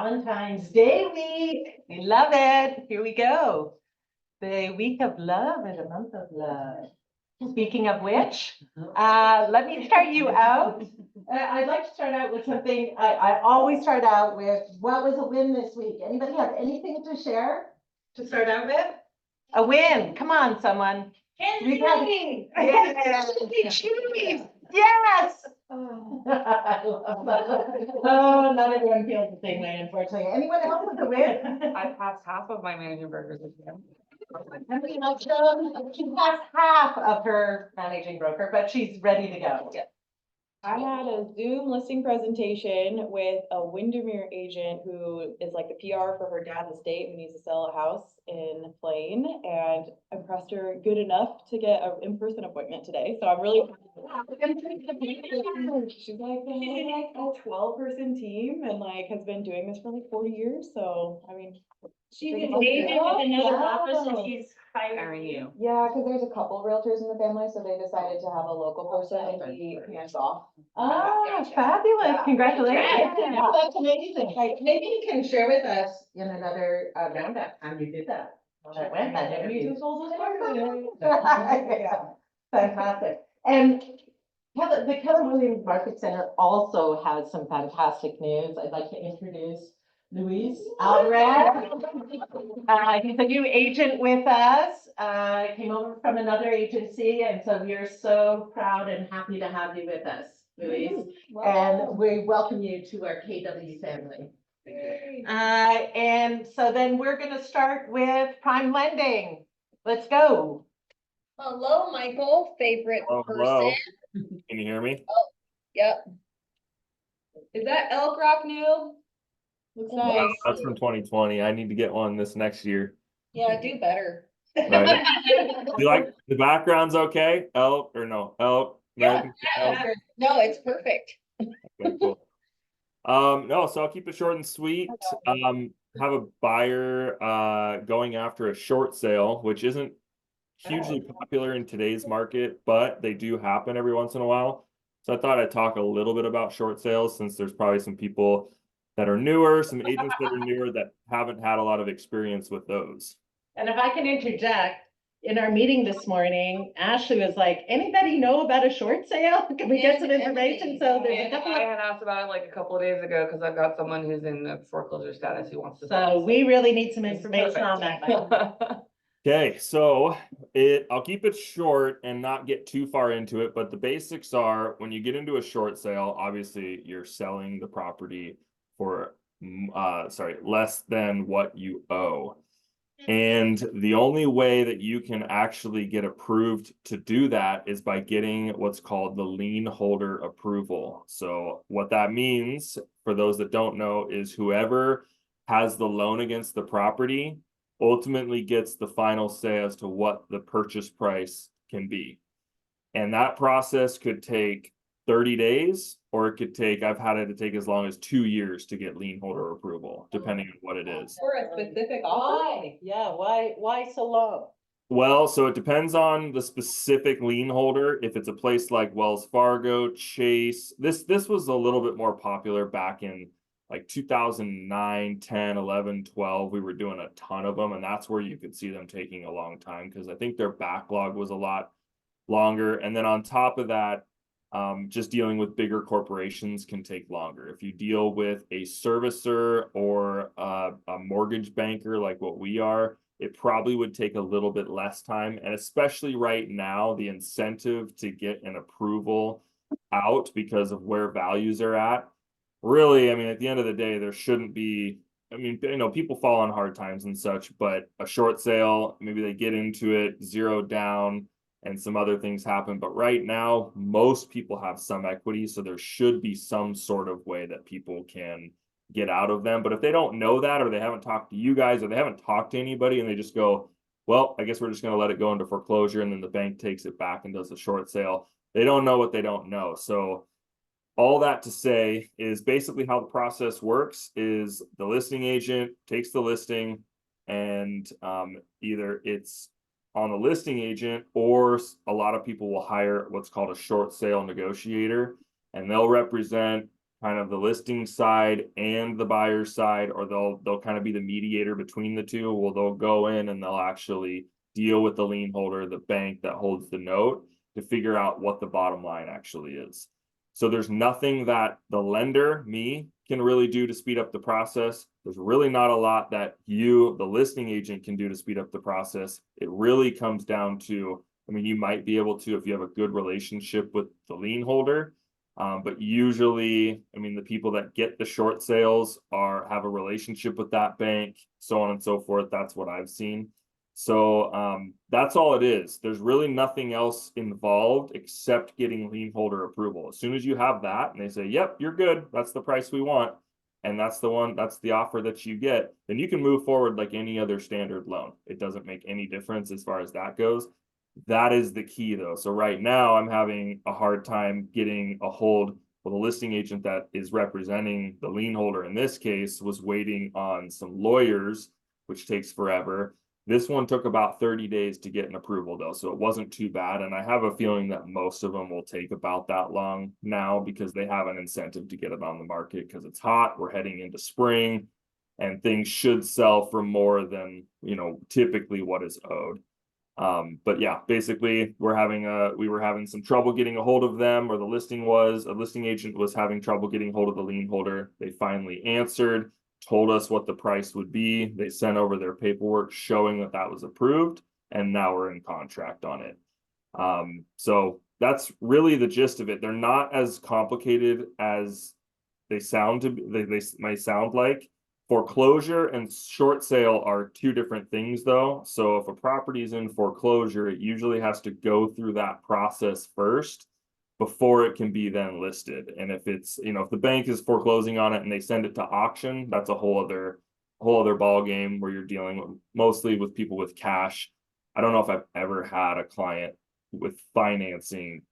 Valentine's Day week. We love it. Here we go. The week of love and a month of love. Speaking of which, let me start you out. I'd like to start out with something. I always start out with what was a win this week? Anybody have anything to share to start out with? A win. Come on, someone. Chewy. Yes. Oh. I love that. Oh, not everyone feels the same way, unfortunately. Anyone else with a win? I passed half of my managing burgers this year. She passed half of her managing broker, but she's ready to go. Yeah. I had a Zoom listing presentation with a Windermere agent who is like the PR for her dad's estate who needs to sell a house in Plain, and impressed her good enough to get an in-person appointment today. So I'm really she's like a 12-person team and like has been doing this for like 40 years. So I mean, She's an agent with another office and she's hiring you. yeah, because there's a couple realtors in the family, so they decided to have a local person and be hands off. Oh, fabulous. Yeah. Congratulations. Yeah. That's amazing. Maybe you can share with us in another roundup how you did that. How that went, that interview. Yeah. Fantastic. And the Keller Williams Market Center also has some fantastic news. I'd like to introduce Luis Alvarez. He's a new agent with us, came over from another agency, and so we are so proud and happy to have you with us, Luis. And we welcome you to our KW family. And so then we're going to start with prime lending. Let's go. Hello, Michael, favorite Hello. person. Can you hear me? Yep. Is that Elk Rock new? Looks nice. That's from 2020. I need to get one this next year. Yeah, do better. Right. Do you like the background's okay? Elk or no? Elk. American elk? No, it's perfect. Okay, cool. No, so I'll keep it short and sweet. Have a buyer going after a short sale, which isn't hugely popular in today's market, but they do happen every once in a while. So I thought I'd talk a little bit about short sales since there's probably some people that are newer, some agents that are newer that haven't had a lot of experience with those. And if I can interject, in our meeting this morning, Ashley was like, anybody know about a short sale? Can we get some information? So there's a couple I of. had asked about it like a couple of days ago because I've got someone who's in the foreclosure status who wants to. So we really need some information on that. Okay, so I'll keep it short and not get too far into it, but the basics are when you get into a short sale, obviously you're selling the property for less than what you owe. And the only way that you can actually get approved to do that is by getting what's called the lien holder approval. So what that means, for those that don't know, is whoever has the loan against the property ultimately gets the final say as to what the purchase price can be. And that process could take 30 days, or it could take, I've had it to take as long as 2 years to get lien holder approval, depending on what it is. For a specific offer? Yeah, why so long? Well, so it depends on the specific lien holder. If it's a place like Wells Fargo, Chase, this was a little bit more popular back in like 2009, 10, 11, 12. We were doing a ton of them, and that's where you could see them taking a long time because I think their backlog was a lot longer. And then on top of that, just dealing with bigger corporations can take longer. If you deal with a servicer or a mortgage banker like what we are, it probably would take a little bit less time. And especially right now, the incentive to get an approval out because of where values are at. Really, I mean, at the end of the day, there shouldn't be, I mean, you know, people fall on hard times and such, but a short sale, maybe they get into it, zero down, and some other things happen. But right now, most people have some equity, so there should be some sort of way that people can get out of them. But if they don't know that, or they haven't talked to you guys, or they haven't talked to anybody, and they just go, well, I guess we're just going to let it go into foreclosure, and then the bank takes it back and does a short sale. They don't know what they don't know. So all that to say is basically how the process works is the listing agent takes the listing, and either it's on the listing agent, or a lot of people will hire what's called a short sale negotiator, and they'll represent kind of the listing side and the buyer's side, or they'll kind of be the mediator between the two. Well, they'll go in and they'll actually deal with the lien holder, the bank that holds the note, to figure out what the bottom line actually is. So there's nothing that the lender, me, can really do to speed up the process. There's really not a lot that you, the listing agent, can do to speed up the process. It really comes down to, I mean, you might be able to if you have a good relationship with the lien holder. But usually, I mean, the people that get the short sales have a relationship with that bank, so on and so forth. That's what I've seen. So that's all it is. There's really nothing else involved except getting lien holder approval. As soon as you have that and they say, yep, you're good, that's the price we want, and that's the offer that you get, then you can move forward like any other standard loan. It doesn't make any difference as far as that goes. That is the key though. So right now I'm having a hard time getting a hold of the listing agent that is representing the lien holder. In this case, was waiting on some lawyers, which takes forever. This one took about 30 days to get an approval though, so it wasn't too bad. And I have a feeling that most of them will take about that long now because they have an incentive to get it on the market because it's hot. We're heading into spring and things should sell for more than, typically what is owed. But yeah, basically we were having some trouble getting a hold of them, or a listing agent was having trouble getting hold of the lien holder. They finally answered, told us what the price would be. They sent over their paperwork showing that that was approved, and now we're in contract on it. So that's really the gist of it. They're not as complicated as they sound to be, they might sound like. Foreclosure and short sale are two different things though. So if a property is in foreclosure, it usually has to go through that process first before it can be then listed. And if it's, if the bank is foreclosing on it and they send it to auction, that's a whole other ball game where you're dealing mostly with people with cash. I don't know if I've ever had a client with financing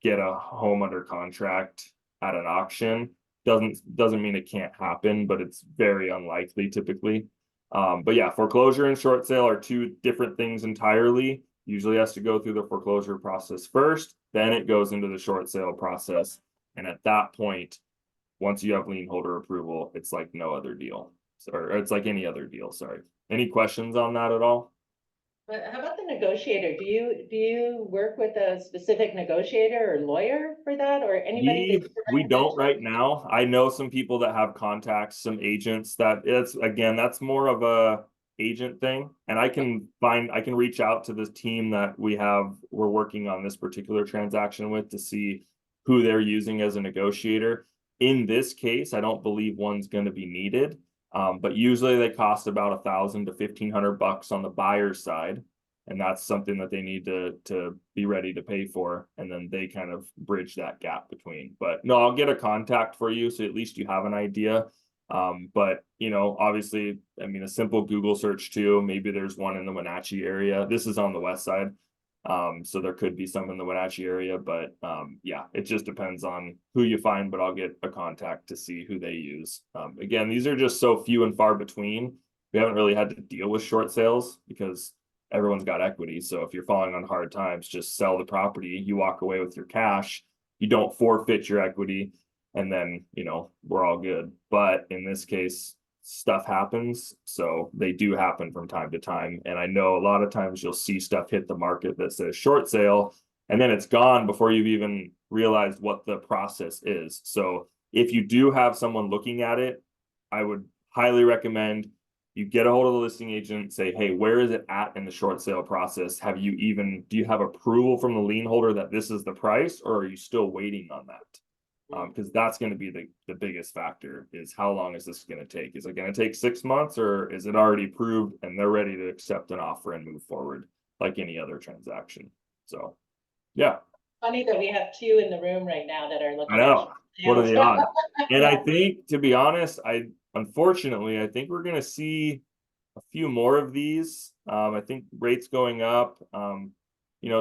get a home under contract at an auction. Doesn't mean it can't happen, but it's very unlikely typically. But yeah, foreclosure and short sale are two different things entirely. Usually has to go through the foreclosure process first, then it goes into the short sale process. And at that point, once you have lien holder approval, it's like no other deal. Or it's like any other deal, sorry. Any questions on that at all? But how about the negotiator? Do you work with a specific negotiator or lawyer for that, or anybody? We don't right now. I know some people that have contacts, some agents that's more of a agent thing. And I can reach out to this team that we're working on this particular transaction with to see who they're using as a negotiator. In this case, I don't believe one's going to be needed. But usually they cost about $1,000 to $1,500 on the buyer's side. And that's something that they need to be ready to pay for. And then they kind of bridge that gap between. But no, I'll get a contact for you, so at least you have an idea. But obviously, I mean, a simple Google search too. Maybe there's one in the Wenatchee area. This is on the west side. So there could be some in the Wenatchee area, but yeah, it just depends on who you find, but I'll get a contact to see who they use. Again, these are just so few and far between. We haven't really had to deal with short sales because everyone's got equity. So if you're falling on hard times, just sell the property, you walk away with your cash, you don't forfeit your equity, and then, we're all good. But in this case, stuff happens, so they do happen from time to time. And I know a lot of times you'll see stuff hit the market that says short sale, and then it's gone before you've even realized what the process is. So if you do have someone looking at it, I would highly recommend you get a hold of the listing agent, say, hey, where is it at in the short sale process? Do you have approval from the lien holder that this is the price, or are you still waiting on that? Because that's going to be the biggest factor, is how long is this going to take? Is it going to take 6 months, or is it already approved and they're ready to accept an offer and move forward like any other transaction? So, yeah. Funny that we have two in the room right now that are looking. I know. What are the odds? And Yeah. I think, to be honest, unfortunately, I think we're going to see a few more of these. I think rates going up.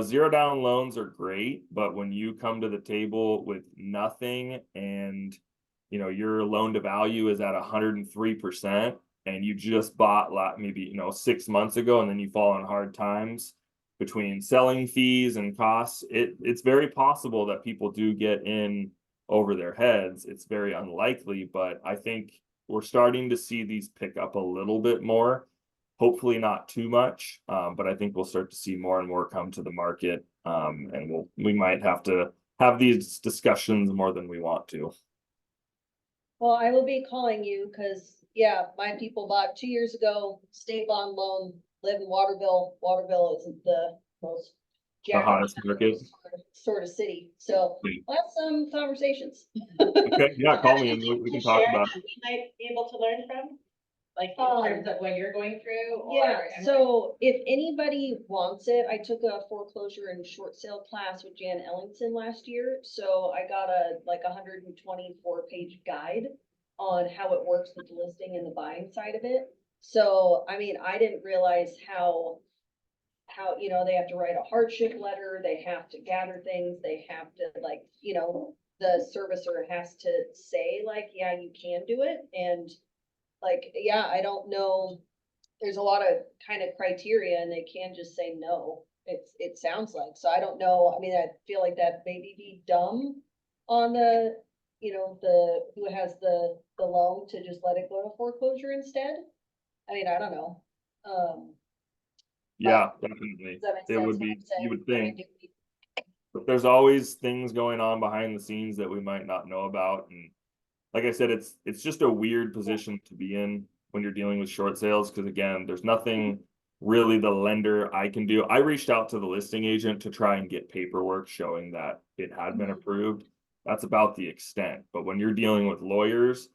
Zero down loans are great, but when you come to the table with nothing and, your loan to value is at 103% and you just bought maybe, 6 months ago, and then you fall on hard times between selling fees and costs, it's very possible that people do get in over their heads, it's very unlikely, but I think we're starting to see these pick up a little bit more. Hopefully not too much, but I think we'll start to see more and more come to the market. And we might have to have these discussions more than we want to. Well, I will be calling you because, yeah, my people bought 2 years ago, state bond loan, live in Waterville. Waterville isn't the most. The hottest market. Sort of city, so we'll have some conversations. Okay, yeah, call me and we can talk about it. We might be able to learn from, like in terms of what you're going through or. Yeah, so if anybody wants it, I took a foreclosure and short sale class with Jan Ellingson last year. So I got a 124-page guide on how it works with the listing and the buying side of it. So, I mean, I didn't realize how, they have to write a hardship letter, they have to gather things, they have to the servicer has to say yeah, you can do it. And yeah, I don't know. There's a lot of kind of criteria and they can just say no. It sounds like, so I don't know. I mean, I feel like that maybe be dumb on the, who has the loan to just let it go to foreclosure instead. I mean, I don't know. Yeah, definitely. Does that make It sense would what be, I'm saying? you would I mean, think, but there's always things going on behind the scenes that we might not know about. And like I said, it's just a weird position to be in when you're dealing with short sales, because again, there's nothing really the lender I can do. I reached out to the listing agent to try and get paperwork showing that it had been approved. That's about the extent. But when you're dealing with lawyers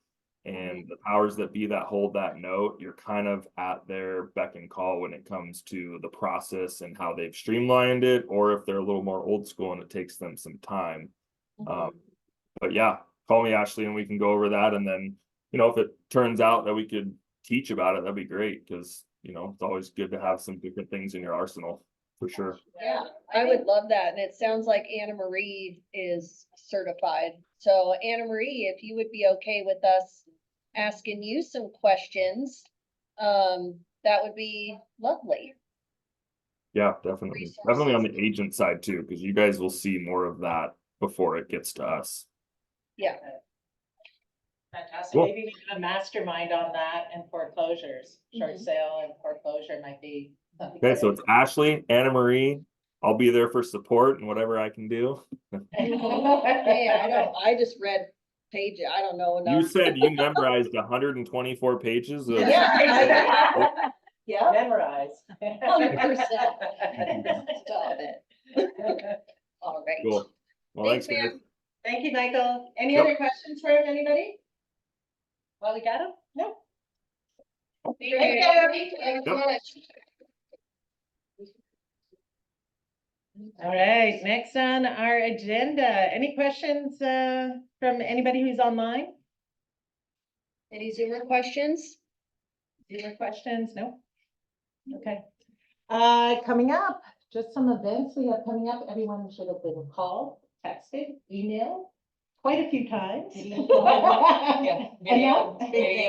and the powers that be that hold that note, you're kind of at their beck and call when it comes to the process and how they've streamlined it, or if they're a little more old school and it takes them some time. But yeah, call me, Ashley, and we can go over that. And then, if it turns out that we could teach about it, that'd be great, because it's always good to have some different things in your arsenal, for sure. Yeah, I would love that. And it sounds like Anna Marie is certified. So Anna Marie, if you would be okay with us asking you some questions, that would be lovely. Yeah, definitely. Definitely on the agent side too, because you guys will see more of that before it gets to us. Yeah. Fantastic. Cool. Maybe we can have a mastermind on that and foreclosures, short sale and foreclosure might be something. Okay, so it's Ashley, Anna Marie. I'll be there for support and whatever I can do. Hey, I just read pages. I don't know You enough. said you memorized 124 pages of. Yeah. Yeah, Memorize. 100%. Stop it. All right. Cool. Well, Thanks, thanks, guys. ma'am. Thank you, Michael. Any Yep. other questions for anybody? Well, we got them? No. Thank you. Thank you so much. All right, next on our agenda, any questions from anybody who's online? Any Zoomer questions? Zero questions? No? Okay. Coming up, just some events we have coming up. Everyone should have been called, texted, emailed quite a few times. Video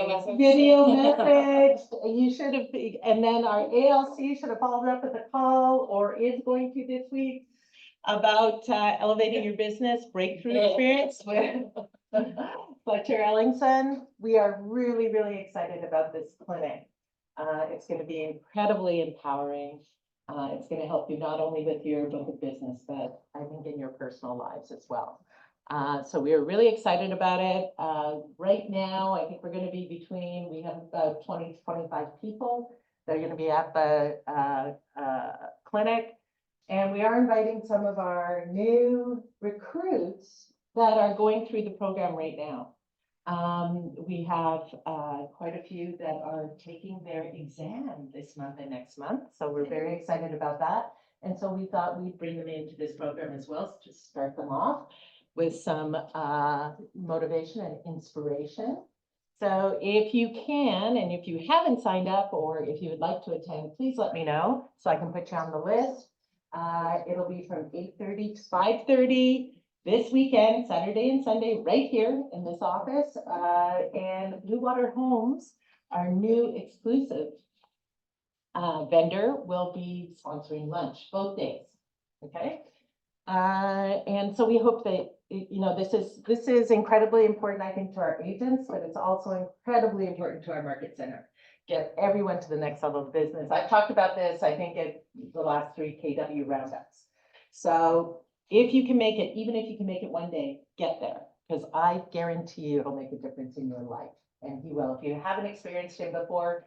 message. You should have, and then our ALC should have followed up with a call or is going to this week about elevating your business breakthrough experience with Fletcher Ellingson. We are really, really excited about this clinic. It's going to be incredibly empowering. It's going to help you not only with your book of business, but I think in your personal lives as well. So we're really excited about it. Right now, I think we're going to be we have about 20 to 25 people that are going to be at the clinic. And we are inviting some of our new recruits that are going through the program right now. We have quite a few that are taking their exam this month and next month. So we're very excited about that. And so we thought we'd bring them into this program as well to start them off with some motivation and inspiration. So if you can, and if you haven't signed up or if you would like to attend, please let me know so I can put you on the list. It'll be from 8:30 to 5:30 this weekend, Saturday and Sunday, right here in this office. And Blue Water Homes, our new exclusive vendor, will be sponsoring lunch both days. Okay. And so we hope that you know, this is incredibly important, I think, to our agents, but it's also incredibly important to our market center. Get everyone to the next level of business. I've talked about this, I think, at the last 3 KW roundups. So if you can make it, even if you can make it one day, get there, because I guarantee you it'll make a difference in your life. And he will. If you haven't experienced him before,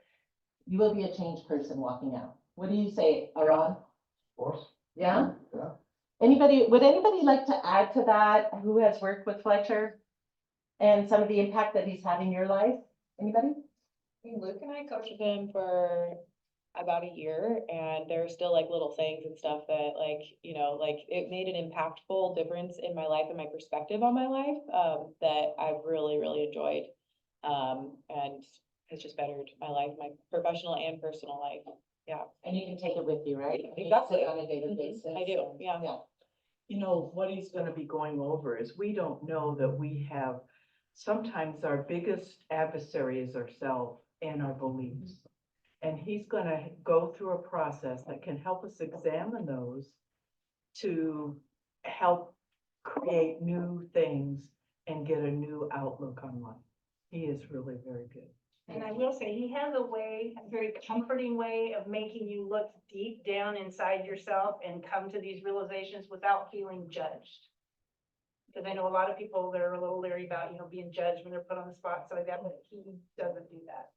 you will be a changed person walking out. What do you say, Aran? Of course. Yeah? Yeah. Would anybody like to add to that, who has worked with Fletcher? And some of the impact that he's had in your life? Anybody? Luke and I coached with him for about a year, and there are still like little things and stuff that like, you know, like it made an impactful difference in my life and my perspective on my life, that I've really, really enjoyed. And it's just bettered my life, my professional and personal life. Yeah. And you can take it with you, right? You Exactly. use it on a daily Mhm. basis. I do, so, yeah. You know, what he's gonna be going over is we don't know that we have, sometimes our biggest adversary is ourselves and our beliefs. And he's gonna go through a process that can help us examine those to help create new things and get a new outlook on life. He is really very good. And I will say, he has a way, a very comforting way of making you look deep down inside yourself and come to these realizations without feeling judged. Because I know a lot of people that are a little leery about, you know, being judged when they're put on the spot, so like that, but he doesn't do that.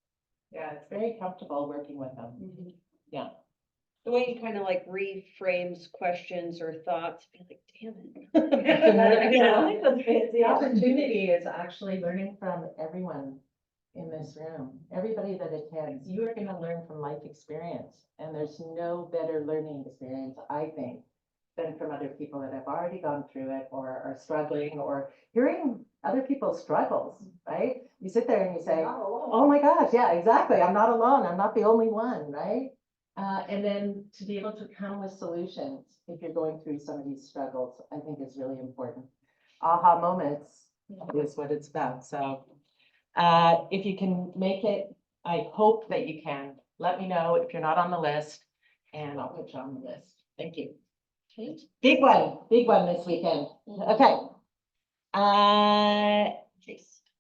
Yeah, it's very comfortable working with them. Mm-hmm. Yeah. The way he kind of like reframes questions or thoughts, be like, damn I it. think the opportunity is actually learning from everyone in this room, everybody that attends. You are going to learn from life experience, and there's no better learning experience, I think, than from other people that have already gone through it or are struggling, or hearing other people's struggles, right? You sit there and you say, oh my gosh, yeah, exactly. I'm not alone. I'm not the only one, right? And then to be able to come with solutions if you're going through some of these struggles, I think is really important. Aha moments is what it's about. So if you can make it, I hope that you can. Let me know if you're not on the list, and I'll put you on the list. Thank you. Big one this weekend. Okay.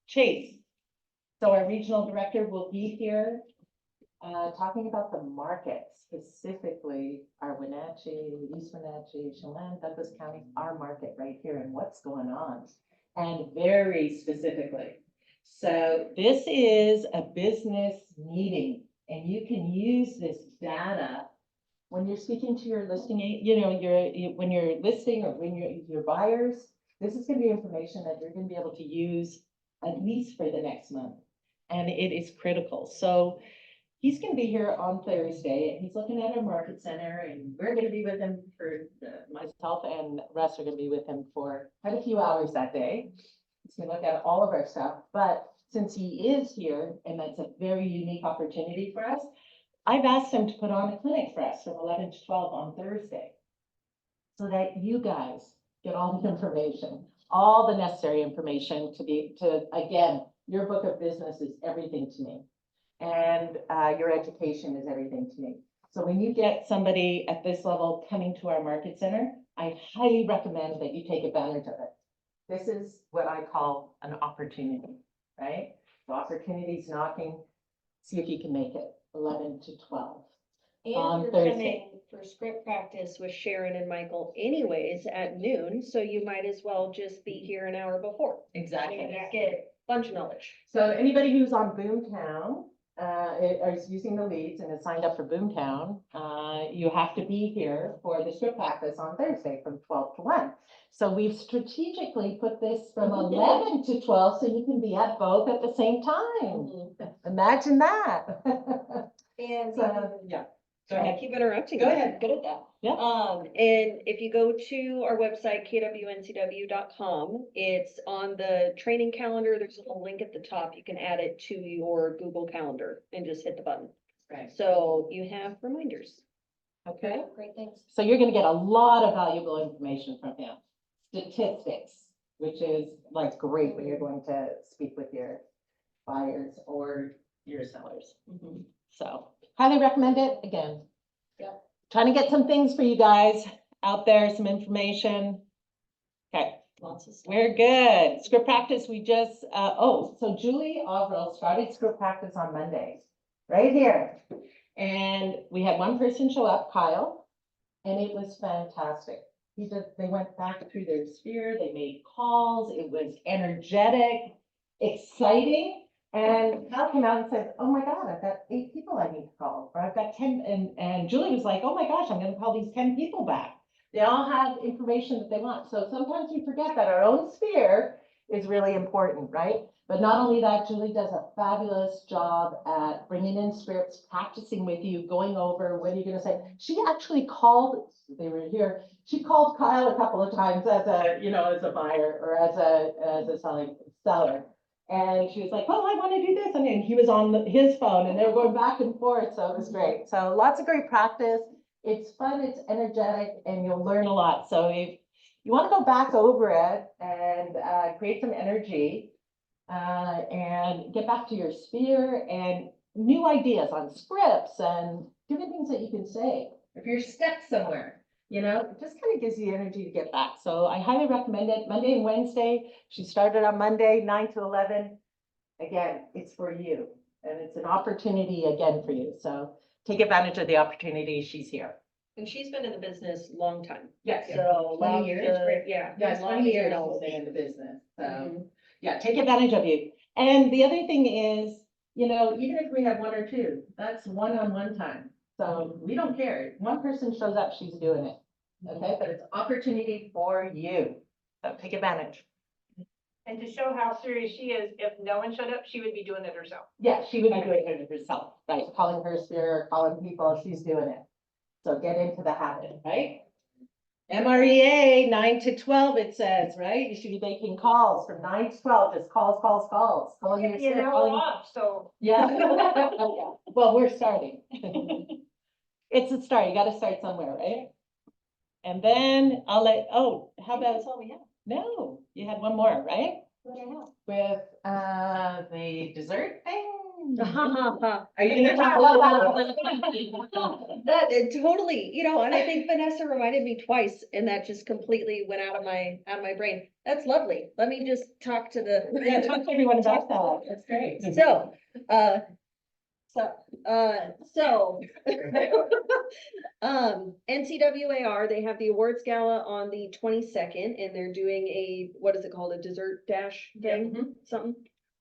Chase. So our regional director will be here, talking about the market, specifically our Wenatchee, East Wenatchee, Chelan, Douglas County, our market right here and what's going on. And very specifically. So this is a business meeting, and you can use this data when you're speaking to your listing, you know, when you're listing or when your buyers. This is going to be information that you're going to be able to use at least for the next month, and it is critical. So he's going to be here on Thursday, and he's looking at our market center, and we're going to be with him for myself and Russ are going to be with him for quite a few hours that day. He's going to look at all of our stuff, but since he is here, and that's a very unique opportunity for us, I've asked him to put on a clinic for us from 11 to 12 on Thursday, so that you guys get all the information, all the necessary information again, your book of business is everything to me, and your education is everything to me. So when you get somebody at this level coming to our market center, I highly recommend that you take advantage of it. This is what I call an opportunity, right? The opportunity's knocking. See if you can make it 11 to 12. On And you're Thursday. coming for script practice with Sharon and Michael anyways at noon, so you might as well just be here an hour before. Exactly. Get a bunch of knowledge. So anybody who's on Boomtown, is using the leads and is signed up for Boomtown, you have to be here for the script practice on Thursday from 12 to 1. So we've strategically put this from 11 to 12 so you can be at both at the same time. Imagine that. And So, yeah. Go I ahead. keep interrupting. Go you. ahead. Good at that. Yeah. And if you go to our website, KWNCW.com, it's on the training calendar. There's a link at the top. You can add it to your Google Calendar and just hit the button. Right. So you have reminders. Okay. Great, thanks. So you're going to get a lot of valuable information from him. Statistics, which is like great when you're going to speak with your buyers or your sellers. So highly recommend it again. Trying to get some things for you guys out there, some information. Okay, Lots of stuff. We're good. Script practice, we just, so Julie Avril started script practice on Monday, right here. And we had one person show up, Kyle, and it was fantastic. They went back through their sphere, they made calls, it was energetic, exciting. And Kyle came out and said, oh my God, I've got 8 people I need to call, or I've got 10, and Julie was like, oh my gosh, I'm gonna call these 10 people back. They all have information that they want. So sometimes we forget that our own sphere is really important, right? But not only that, Julie does a fabulous job at bringing in scripts, practicing with you, going over what are you going to say. She actually called, they were here, she called Kyle a couple of times as a buyer or as a seller. And she was like, oh, I want to do this. And he was on his phone and they were going back and forth. So it was great. So lots of great practice. It's fun, it's energetic, and you'll learn a lot. So if you want to go back over it and create some energy and get back to your sphere and new ideas on scripts and different things that you can say. If you're stuck somewhere, it just kind of gives you energy to get back. So I highly recommend it. Monday and Wednesday. She started on Monday, 9 to 11. Again, it's for you. And it's an opportunity again for you. So take advantage of the opportunity. She's here. And she's been in the business a long time. Yes. So 20 lots years. of- yeah. Yes, lots 20 of years knowledge. she's been in the business. So Mhm. yeah, take advantage of you. And the other thing is, even if we have 1 or 2, that's one-on-one time. So we don't care. One person shows up, she's doing it. Okay, but it's opportunity for you. So take advantage. And to show how serious she is, if no one showed up, she would be doing it herself. Yeah, she would be doing it herself, right? Calling her sphere, calling people, she's doing it. So get into the habit, right? MREA 9 to 12, it says, right? You should be making calls from 9 to 12, just calls. Calling your You sphere, know, calling- off, so. Yeah. Well, we're starting. It's a start. You gotta start somewhere, right? And then how about, That's all we have. no, you had one more, right? What do I have? With, the dessert thing? That Are you gonna talk about that? totally, and I think Vanessa reminded me twice and that just completely went out of my brain. That's lovely. Let me just talk to Yeah, the. talk to everyone about that. That's great. So, NCWAR, they have the awards gala on the 22nd and they're doing what is it called? A dessert dash thing, something.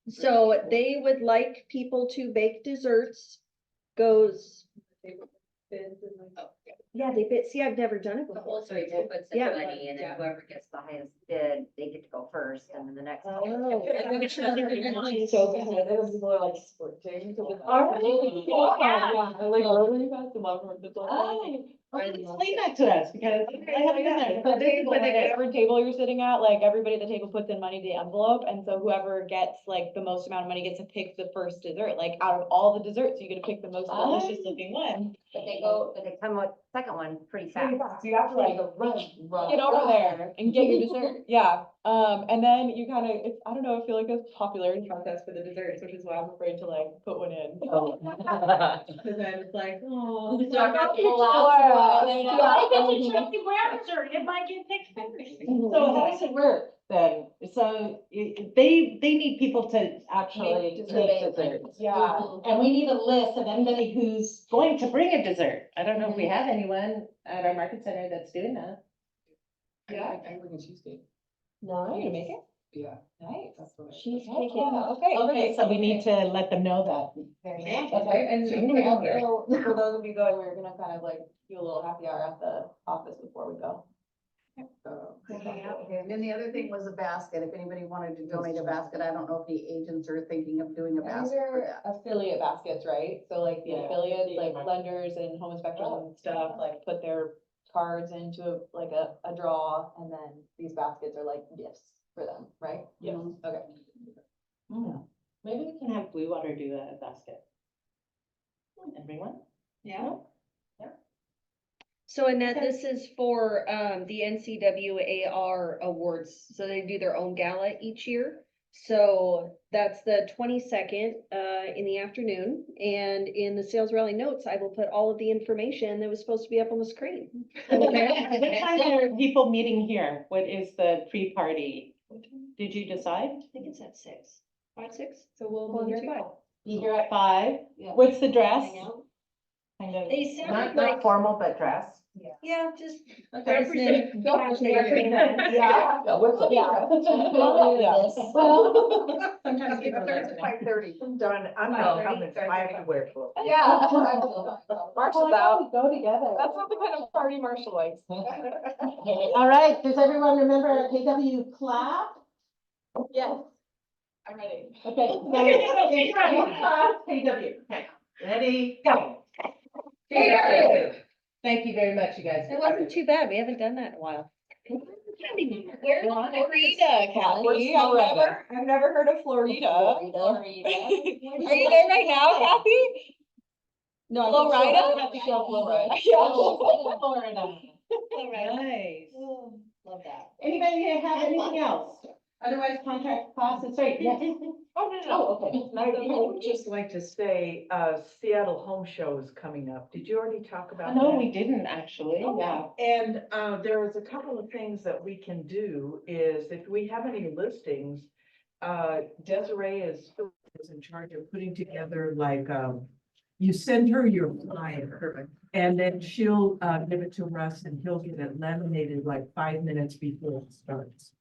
So they would like people to bake desserts, goes. Yeah, they bid. See, I've never done it The before. whole story did put some Yeah. money in, and whoever gets the highest bid, they get to go first, and then the next. Oh. So competitive, people are like sprinting to the. Explain that to us, because I haven't been there. But this is whatever table you're sitting at, like everybody at the table puts in money to the envelope, and so whoever gets like the most amount of money gets to pick the first dessert, like out of all the desserts, you get to pick the most delicious looking one. But they come with second one pretty fast. So you have to like Run. get over there and get your dessert, yeah, and then you kind of, I don't know, I feel like a popularity contest for the desserts, which is why I'm afraid to like put one in. Oh. Cause then it's like, oh. So I got the last one. I get to check the ground dessert, it might get picked first. So how does it work then? So they need people to actually Make make desserts. Yeah. And we need a list of anybody who's going to bring a dessert. I don't know if we have anyone at our market center that's doing that. Yeah. I bring a cheesecake. No. You gonna make it? Yeah. Nice. That's what I. Cheesecake, okay. Okay, so we need to let them know that. Okay, and So you're gonna go there. for those of you going, we're gonna kind of like do a little happy hour at the office before we go. And then the other thing was a basket, if anybody wanted to donate a basket, I don't know if the agents are thinking of doing a These basket for are that. affiliate baskets, right? So like the Yeah. affiliates, Yeah. like lenders and home inspectors and stuff, like put their cards into a draw, and then these baskets are like gifts for them, right? Yes. Okay. Maybe we can have Blue Water do a basket. Everyone? Yeah. So Annette, this is for the NCWAR awards. So they do their own gala each year. So that's the 22nd, in the afternoon, and in the sales rally notes, I will put all of the information that was supposed to be up on the screen. What time are people meeting here? What is the pre-party? Did you decide? I think it's at 6, 5, 6. So we'll Well, be here you by. go. Be here at 5. Yeah. What's the dress? Hang out. Kind of. They Not, sounded not like, formal, but dress. yeah, just Okay. represent. Yeah. What's the? Yeah. Well, Sometimes It starts at 5:30. Done, I'm not coming, so I have to wear clothes. Yeah. Marshall's out. Go together. That's not the kind of party Marshall likes. All right, does everyone remember our KW clap? Yes. I'm ready. Okay. so- KW. Okay. Ready, go. Thank you very much, you guys. It wasn't too bad. We haven't done that in a while. Where's Florida, Kathy? I've never heard of Florida. Are you there right now, Kathy? No, Florida? Florida. Yeah. Florida. Nice. Love that. Anybody have anything else? Otherwise, contract costs, it's right, yes. Oh, okay. I would just like to say, Seattle Home Show is coming up. Did you already talk about that? No, we didn't actually, yeah. And there is a couple of things that we can do is if we have any listings, Desiree is in charge of putting together like, you send her your flyer and then she'll give it to Russ and he'll get it laminated like 5 minutes before it starts.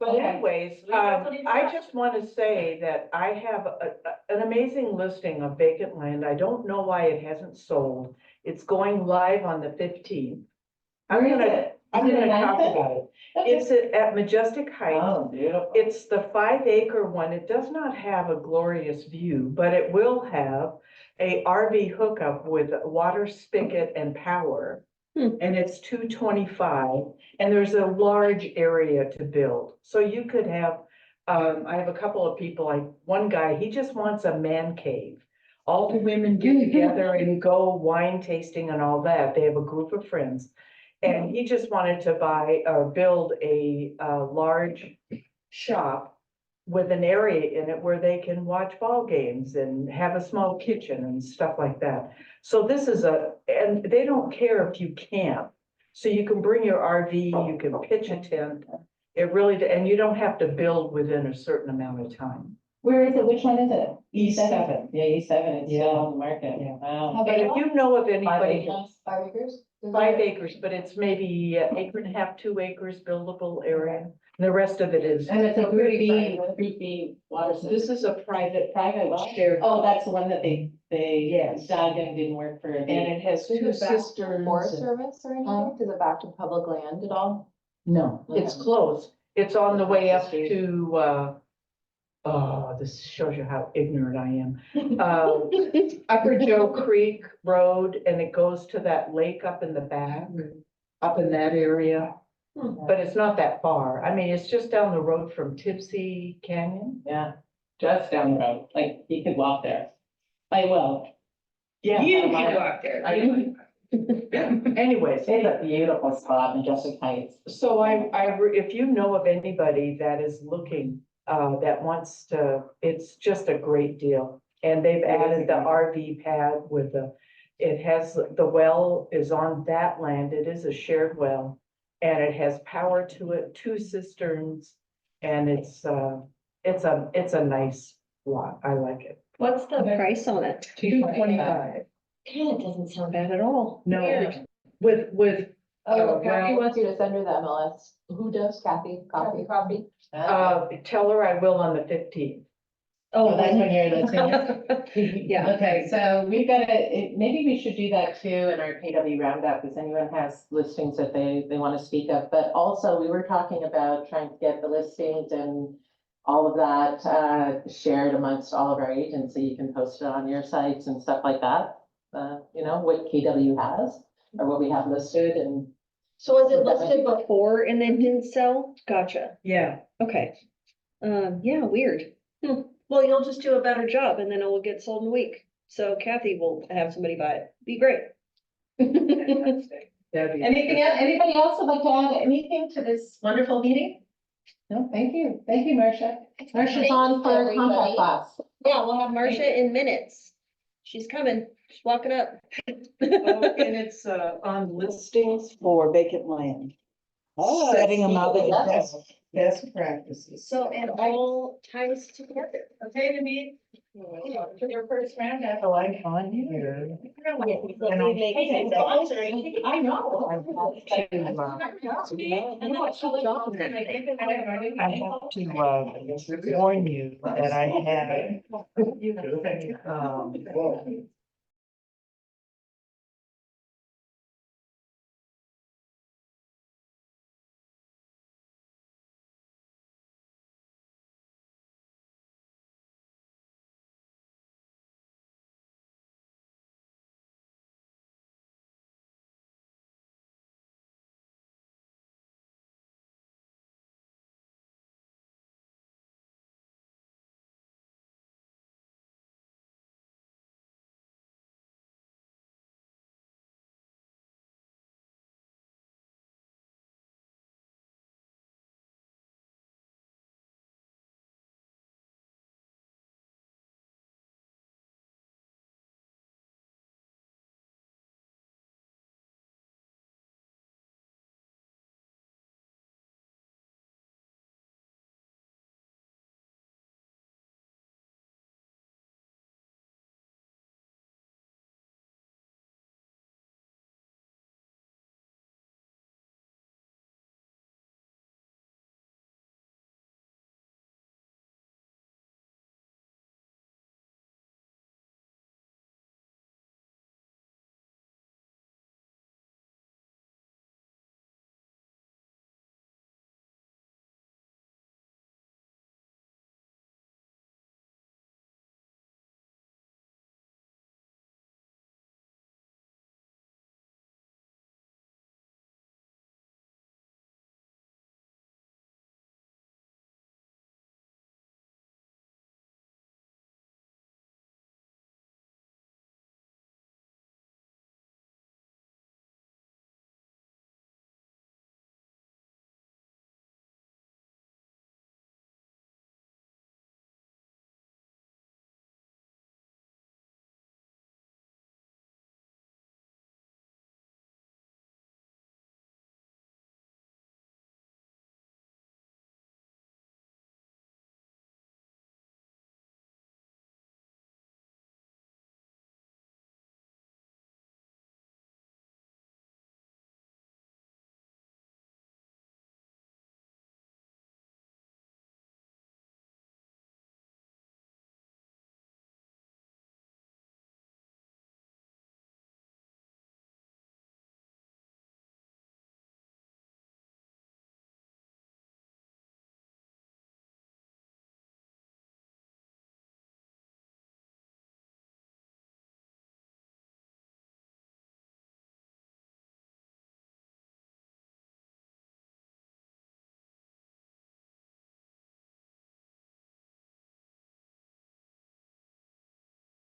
But anyways, I just want to say that I have an amazing listing of vacant land. I don't know why it hasn't sold. It's going live on the 15th. I'm Where is gonna, it? I'm Is it gonna in talk Lansing? about it. It's at Majestic Heights. Oh, beautiful. It's the 5-acre one. It does not have a glorious view, but it will have a RV hookup with water spigot and power. And it's 225, and there's a large area to build. So you could have, I have a couple of people, like one guy, he just wants a man cave. All the women get together and go wine tasting and all that. They have a group of friends. And he just wanted to buy or build a large shop with an area in it where they can watch ball games and have a small kitchen and stuff like that. So this is and they don't care if you camp. So you can bring your RV, you can pitch a tent. It really, and you don't have to build within a certain amount of time. Where is it? Which one is it? E7. Yeah, E7, it's still Yeah. on the market. Yeah. Wow. But if you know of 5 anybody, acres? 5 acres? 5 acres, but it's maybe an acre and a half, 2 acres buildable area. And the rest of it is. And it's a group B water system. This is a private well? shared. Oh, that's the one that they Yes. dug and didn't work for. And it has 2 cisterns. Forest and- Service or anything? Is it back to public land at all? No, it's Okay. close. It's on the way up Across the street. to, oh, this shows you how ignorant I am. Upper Joe Creek Road, and it goes to that lake up in the back, up in that area. But it's not that far. I mean, it's just down the road from Tipsy Canyon. Yeah, just down the road, like you could walk there. I will. Yeah. You can walk there. Anyways, It's a beautiful spot, Majestic Heights. so if you know of anybody that is looking, that wants to, it's just a great deal. And they've added the RV pad with it has, the well is on that land. It is a shared well. And it has power to it, 2 cisterns, and it's a nice lot. I like it. What's the price on it? 225. God, it doesn't sound bad at all. No, Weird. with, Oh, Kathy well- wants you to send her the MLS. Who does? Kathy? Copy? tell her I will on the 15th. Oh, that's when you're listening. Yeah. Okay, so we've got maybe we should do that too in our KW Roundup, if anyone has listings that they want to speak of. But also, we were talking about trying to get the listings and all of that shared amongst all of our agents, so you can post it on your sites and stuff like that. You know, what KW has or what we have listed and. So was it listed before and then didn't sell? Gotcha. Yeah. Okay. Yeah, weird. Well, you'll just do a better job and then it will get sold in a week. So Kathy will have somebody buy it. Be great. Anything else, anybody else would like to add anything to this wonderful meeting? No, thank you. Thank you, Marcia. Marcia's Thank on you, for a everybody. contact class. Yeah, we'll have Marcia in minutes. She's coming. She's walking up. And it's on listings for vacant land. Setting them out as best practices. So, and all ties together. Okay, to meet your first roundup. Oh, I'm on here. I know. I have to warn you that I had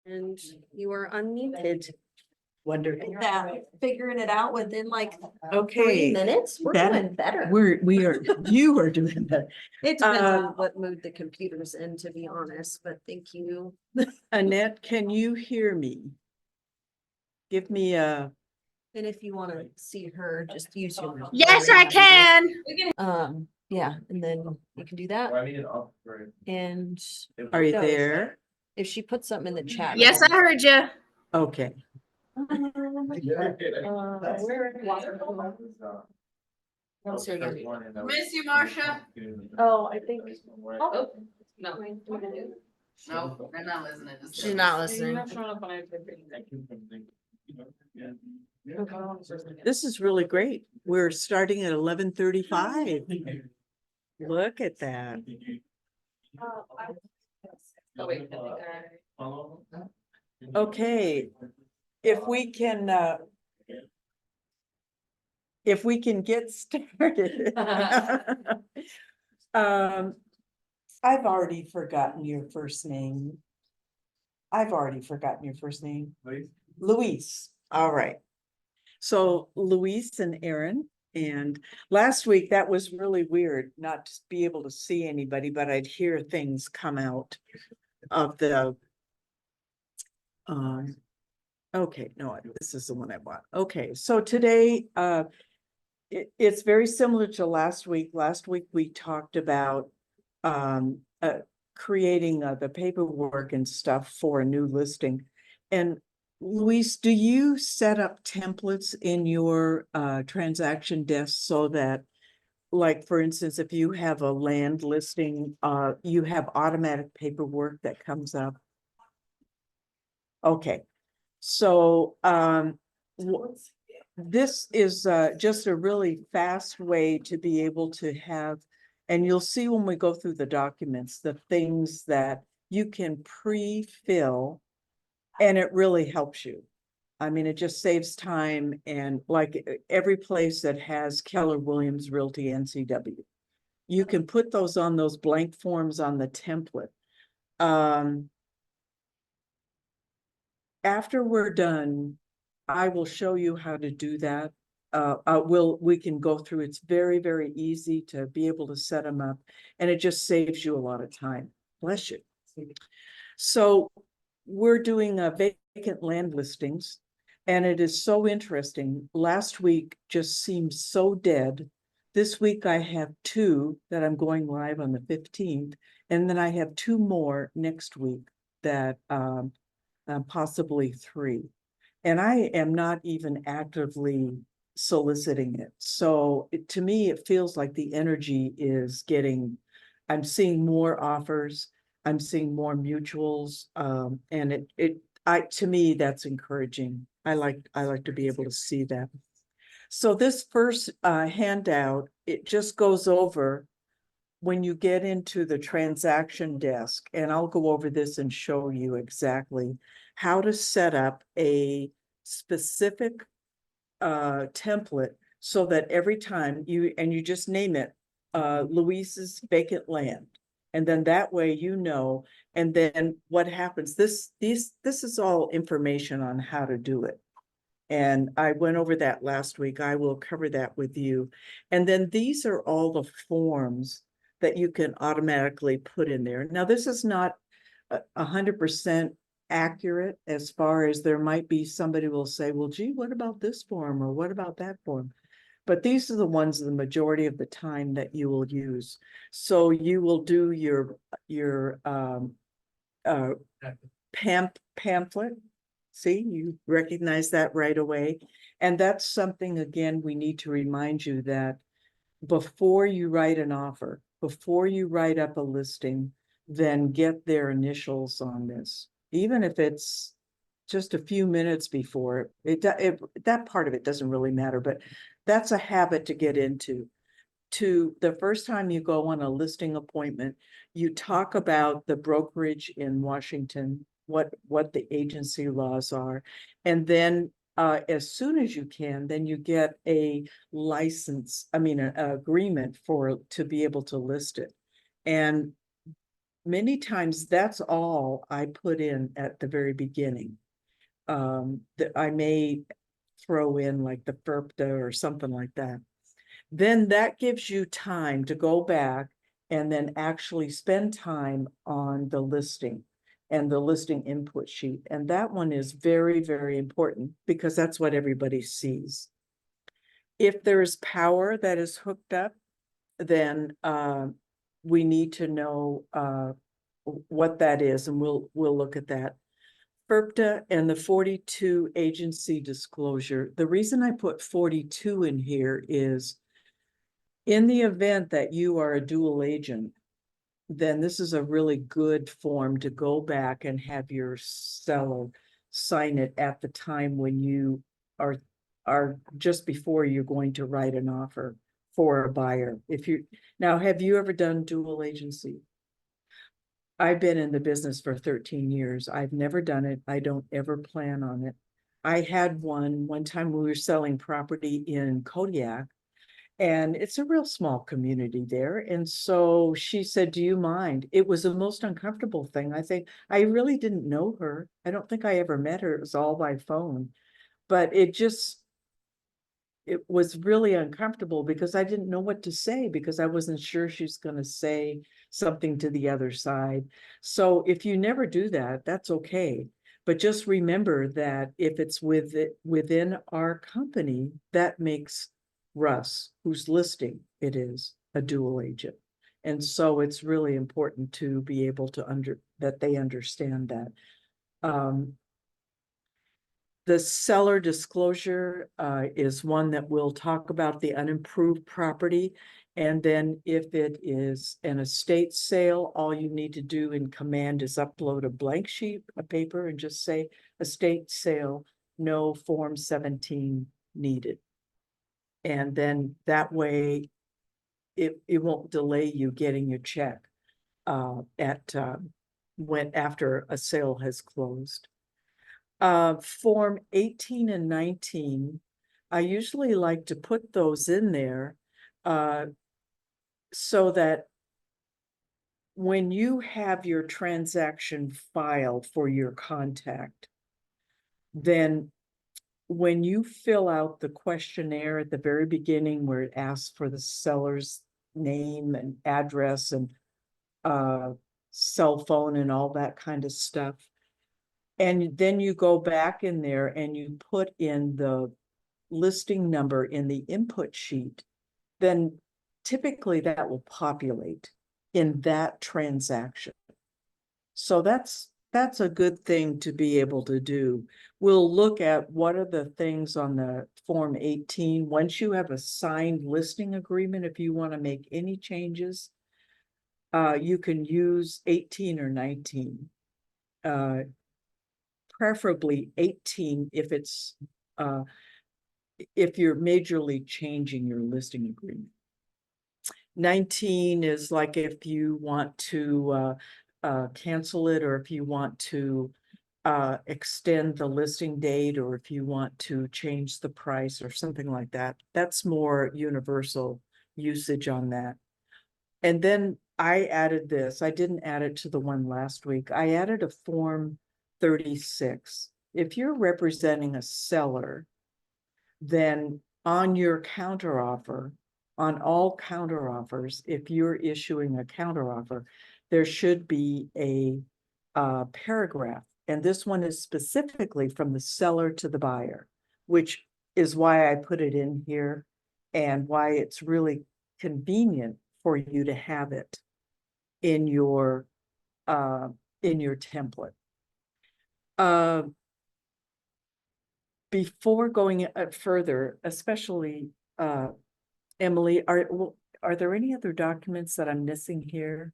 And you are unmuted. wonderful. That, figuring it out within like 3 Okay, minutes, we're that- doing better. we are, you are doing that. It depends Um, on what mood the computer's in, to be honest, but thank you. Annette, can you hear me? Give me a, And if you wanna see her, just use your. Yes, I can. Yeah, and then you can do that. And are you Does. there? if she puts something in the chat. Yes, I heard you. Okay. Miss you, Marcia. Oh, I think. Oh, no. No, I'm not listening. She's not listening. This is really great. We're starting at 11:35. Look at that. Oh, wait. Okay, if we can get started. I've already forgotten your first name. Luis, all right. So Luis and Aaron, and last week that was really weird, not to be able to see anybody, but I'd hear things come out of the. Okay, no, this is the one I want. Okay, so today, it's very similar to last week. Last week we talked about creating the paperwork and stuff for a new listing. And Luis, do you set up templates in your transaction desk so that, like, for instance, if you have a land listing, you have automatic paperwork that comes up? Okay, so this is just a really fast way to be able to have, and you'll see when we go through the documents, the things that you can pre-fill, and it really helps you. I mean, it just saves time, and like every place that has Keller Williams Realty NCW, you can put those on those blank forms on the template. After we're done, I will show you how to do that. We can go through, it's very, very easy to be able to set them up, and it just saves you a lot of time. Bless you. So we're doing vacant land listings, and it is so interesting. Last week just seemed so dead. This week I have 2 that I'm going live on the 15th, and then I have 2 more next week that possibly 3. And I am not even actively soliciting it. So to me, it feels like the energy is getting, I'm seeing more offers, I'm seeing more mutuals, and to me, that's encouraging. I like to be able to see that. So this first handout, it just goes over when you get into the transaction desk, and I'll go over this and show you exactly how to set up a specific template so that every time you just name it Luis's vacant land, and then that way you know, and then what happens, this is all information on how to do it. And I went over that last week. I will cover that with you. And then these are all the forms that you can automatically put in there. Now, this is not 100% accurate, as far as there might be somebody will say, well, gee, what about this form, or what about that form? But these are the ones the majority of the time that you will use. So you will do your pamphlet. See, you recognize that right away. And that's something, again, we need to remind you that before you write an offer, before you write up a listing, then get their initials on this. Even if it's just a few minutes before, that part of it doesn't really matter, but that's a habit to get into. To the first time you go on a listing appointment, you talk about the brokerage in Washington, what the agency laws are, and then as soon as you can, then you get a license, an agreement to be able to list it. And many times that's all I put in at the very beginning. That I may throw in like the FERPTA or something like that. Then that gives you time to go back and then actually spend time on the listing and the listing input sheet. And that one is very, very important because that's what everybody sees. If there's power that is hooked up, then we need to know what that is, and we'll look at that. FERPTA and the 42 agency disclosure. The reason I put 42 in here is in the event that you are a dual agent, then this is a really good form to go back and have your seller sign it at the time when you are just before you're going to write an offer for a buyer. Now, have you ever done dual agency? I've been in the business for 13 years. I've never done it. I don't ever plan on it. I had one time we were selling property in Kodiak, and it's a real small community there. And so she said, do you mind? It was the most uncomfortable thing. I think I really didn't know her. I don't think I ever met her. It was all by phone. But it just, it was really uncomfortable because I didn't know what to say because I wasn't sure she's gonna say something to the other side. So if you never do that, that's okay. But just remember that if it's within our company, that makes Russ, whose listing it is, a dual agent. And so it's really important to be able to that they understand that. The seller disclosure is one that will talk about the unimproved property. And then if it is an estate sale, all you need to do in command is upload a blank sheet of paper and just say estate sale, no Form 17 needed. And then that way it won't delay you getting your check after a sale has closed. Form 18 and 19, I usually like to put those in there so that when you have your transaction filed for your contact, then when you fill out the questionnaire at the very beginning where it asks for the seller's name and address and cell phone and all that kind of stuff, and then you go back in there and you put in the listing number in the input sheet, then typically that will populate in that transaction. So that's a good thing to be able to do. We'll look at what are the things on the Form 18. Once you have a signed listing agreement, if you want to make any changes, you can use 18 or 19. Preferably 18 if you're majorly changing your listing agreement. 19 is like if you want to cancel it, or if you want to extend the listing date, or if you want to change the price or something like that. That's more universal usage on that. And then I added this. I didn't add it to the one last week. I added a Form 36. If you're representing a seller, then on your counteroffer, on all counteroffers, if you're issuing a counteroffer, there should be a paragraph. And this one is specifically from the seller to the buyer, which is why I put it in here and why it's really convenient for you to have it in your template. Before going further, especially Emily, are there any other documents that I'm missing here?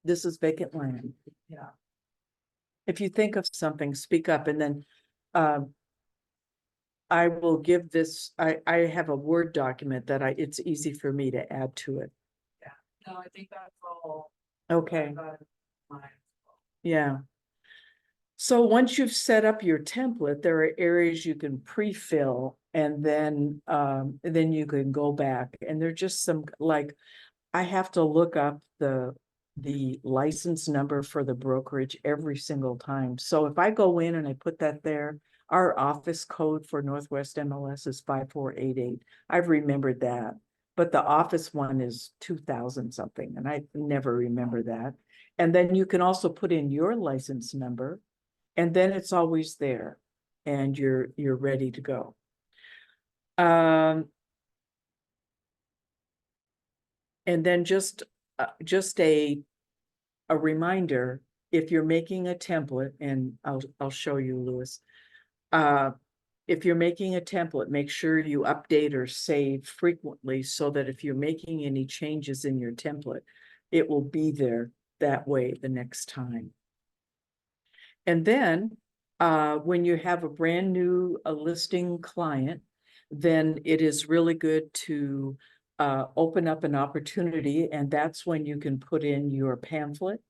This is vacant land. Yeah. If you think of something, speak up, and then I will give this. I have a Word document that it's easy for me to add to it. No, I think that's all. Okay. Yeah. So once you've set up your template, there are areas you can pre-fill, and then you can go back, and they're just some, like, I have to look up the license number for the brokerage every single time. So if I go in and I put that there, our office code for Northwest MLS is 5488. I've remembered that, but the office one is 2000 something, and I never remember that. And then you can also put in your license number, and then it's always there, and you're ready to go. And then just a reminder, if you're making a template, and I'll show you, Louis. If you're making a template, make sure you update or save frequently so that if you're making any changes in your template, it will be there that way the next time. And then when you have a brand new listing client, then it is really good to open up an opportunity, and that's when you can put in your pamphlet.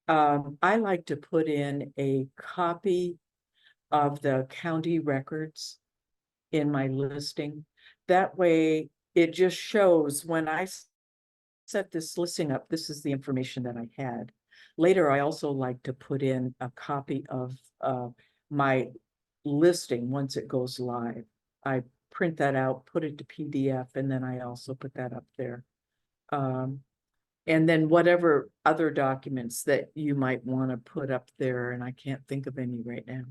I like to put in a copy of the county records in my listing. That way it just shows when I set this listing up, this is the information that I had. Later, I also like to put in a copy of my listing, once it goes live, I print that out, put it to PDF, and then I also put that up there. And then whatever other documents that you might want to put up there, and I can't think of any right now.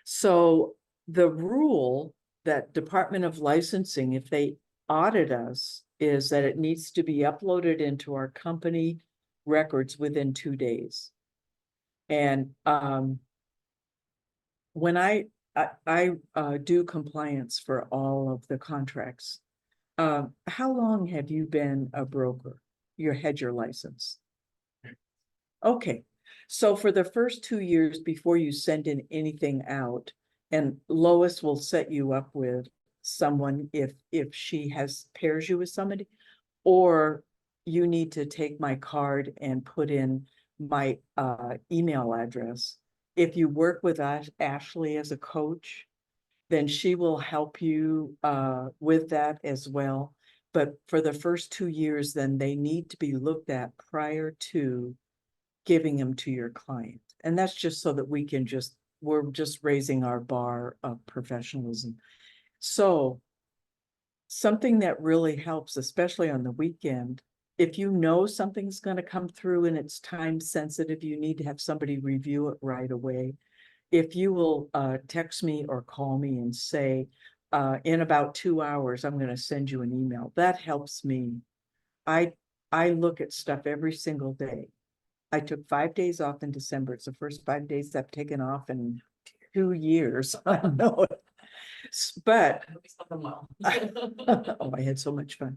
So the rule that Department of Licensing, if they audit us, is that it needs to be uploaded into our company records within 2 days. And when I do compliance for all of the contracts, how long have you been a broker? You had your license? Okay, so for the first 2 years before you send in anything out, and Lois will set you up with someone if she pairs you with somebody, or you need to take my card and put in my email address. If you work with Ashley as a coach, then she will help you with that as well. But for the first 2 years, then they need to be looked at prior to giving them to your client. And that's just so that we're just raising our bar of professionalism. So something that really helps, especially on the weekend, if you know something's going to come through and it's time sensitive, you need to have somebody review it right away. If you will text me or call me and say, in about 2 hours, I'm going to send you an email, that helps me. I look at stuff every single day. I took 5 days off in December. It's the first 5 days I've taken off in 2 years. I know it. But oh, I had so much fun.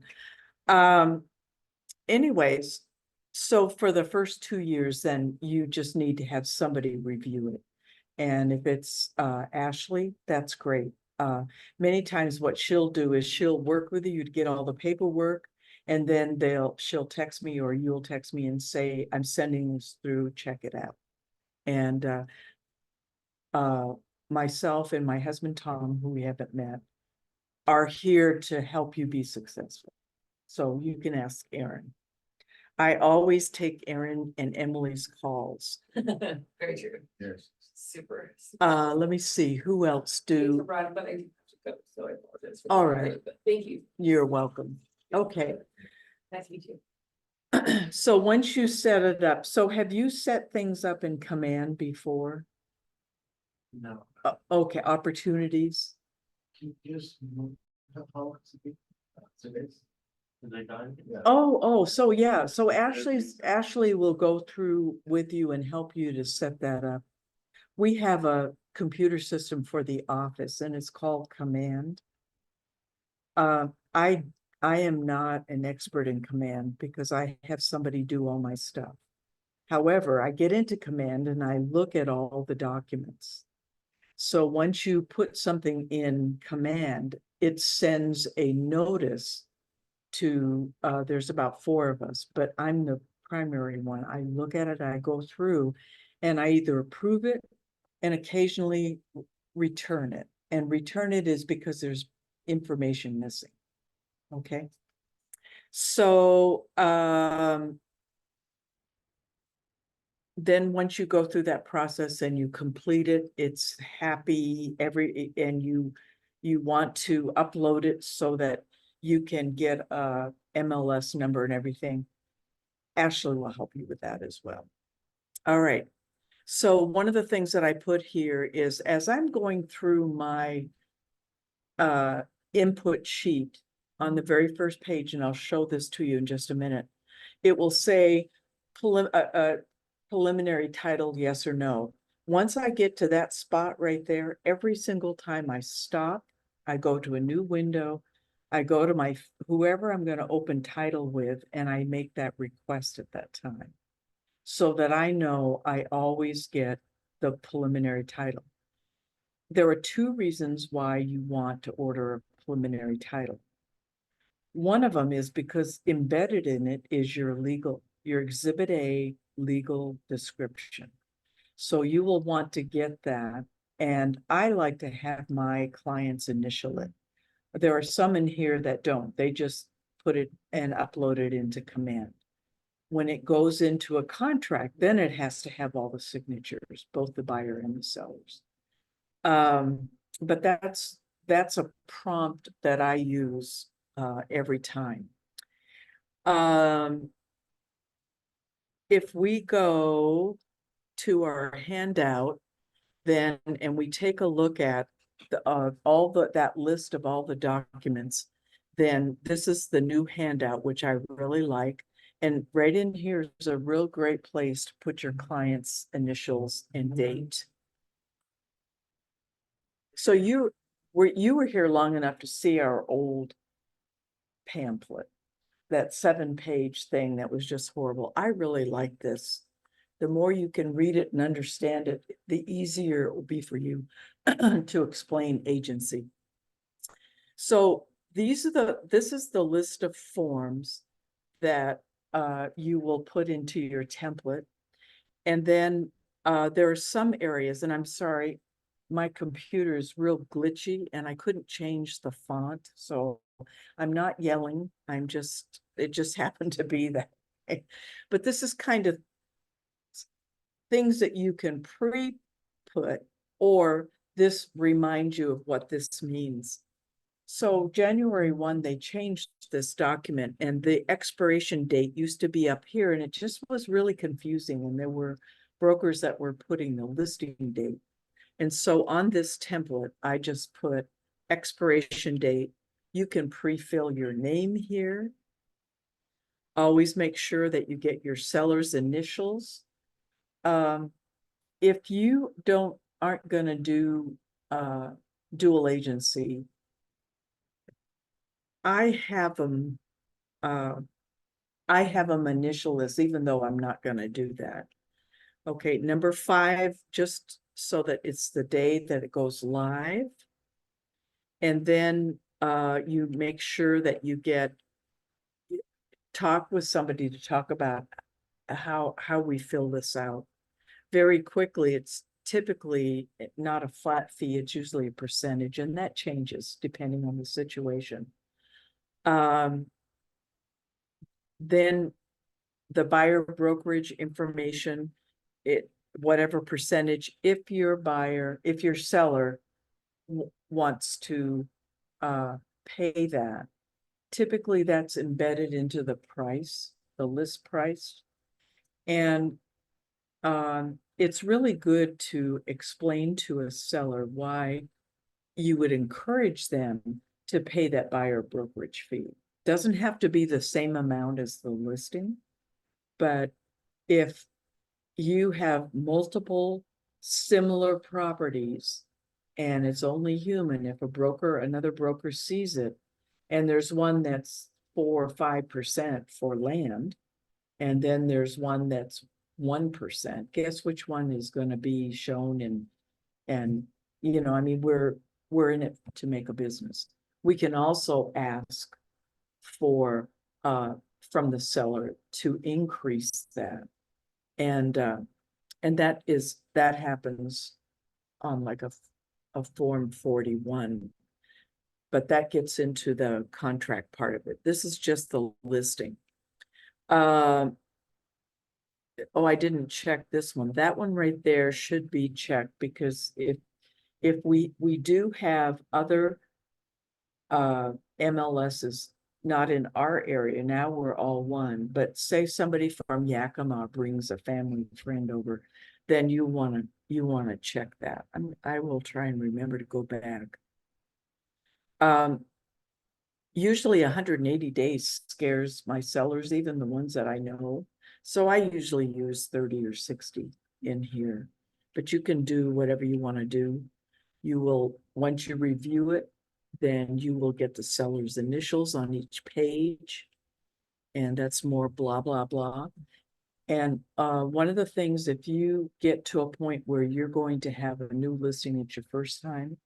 Anyways, so for the first 2 years, then you just need to have somebody review it. And if it's Ashley, that's great. Many times what she'll do is she'll work with you to get all the paperwork, and then she'll text me or you'll text me and say, I'm sending this through, check it out. And myself and my husband, Tom, who we haven't met, are here to help you be successful. So you can ask Erin. I always take Erin and Emily's calls. Very true. Yes. Super. Let me see, who else do? But I have to go, so I apologize. All right. Thank you. You're welcome. Okay. Nice to meet you. So once you set it up, so have you set things up in Command before? No. Okay, opportunities. Oh, so yeah, so Ashley will go through with you and help you to set that up. We have a computer system for the office and it's called Command. I am not an expert in Command because I have somebody do all my stuff. However, I get into Command and I look at all the documents. So once you put something in Command, it sends a notice to, there's about 4 of us, but I'm the primary one. I look at it, I go through, and I either approve it and occasionally return it. And return it is because there's information missing. Okay. So then once you go through that process and you complete it, it's happy and you want to upload it so that you can get a MLS number and everything. Ashley will help you with that as well. All right. So one of the things that I put here is as I'm going through my input sheet on the very first page, and I'll show this to you in just a minute, it will say preliminary title, yes or no. Once I get to that spot right there, every single time I stop, I go to a new window, I go to my whoever I'm going to open title with, and I make that request at that time so that I know I always get the preliminary title. There are 2 reasons why you want to order a preliminary title. One of them is because embedded in it is your Exhibit A legal description. So you will want to get that. And I like to have my clients initial it. There are some in here that don't. They just put it and upload it into Command. When it goes into a contract, then it has to have all the signatures, both the buyer and the sellers. But that's a prompt that I use every time. If we go to our handout, then, and we take a look at that list of all the documents, then this is the new handout, which I really like. And right in here is a real great place to put your client's initials and date. So you were here long enough to see our old pamphlet, that 7-page thing that was just horrible. I really like this. The more you can read it and understand it, the easier it will be for you to explain agency. So this is the list of forms that you will put into your template. And then there are some areas, and I'm sorry, my computer is real glitchy and I couldn't change the font. So I'm not yelling. It just happened to be that way. But this is kind of things that you can pre-put, or this reminds you of what this means. So January 1, they changed this document and the expiration date used to be up here and it just was really confusing. And there were brokers that were putting the listing date. And so on this template, I just put expiration date. You can pre-fill your name here. Always make sure that you get your seller's initials. If you aren't gonna do dual agency, I have them initialless, even though I'm not gonna do that. Okay, number 5, just so that it's the day that it goes live. And then you make sure that you talk with somebody to talk about how we fill this out. Very quickly, it's typically not a flat fee, it's usually a percentage, and that changes depending on the situation. Then the buyer brokerage information, whatever percentage, if your seller wants to pay that, typically that's embedded into the price, the list price. And it's really good to explain to a seller why you would encourage them to pay that buyer brokerage fee. Doesn't have to be the same amount as the listing, but if you have multiple similar properties, and it's only human if another broker sees it, and there's one that's 4 or 5% for land, and then there's one that's 1%. Guess which one is going to be shown? And I mean, we're in it to make a business. We can also ask for from the seller to increase that, and that happens on like a form 41, but that gets into the contract part of it. This is just the listing. Oh, I didn't check this one. That one right there should be checked, because if we do have other MLSs, not in our area, now we're all one, but say somebody from Yakima brings a family friend over, then you want to check that. I will try and remember to go back. Usually 180 days scares my sellers, even the ones that I know. So I usually use 30 or 60 in here, but you can do whatever you want to do. You will, once you review it, then you will get the seller's initials on each page. And that's more blah, blah, blah. And one of the things, if you get to a point where you're going to have a new listing at your first time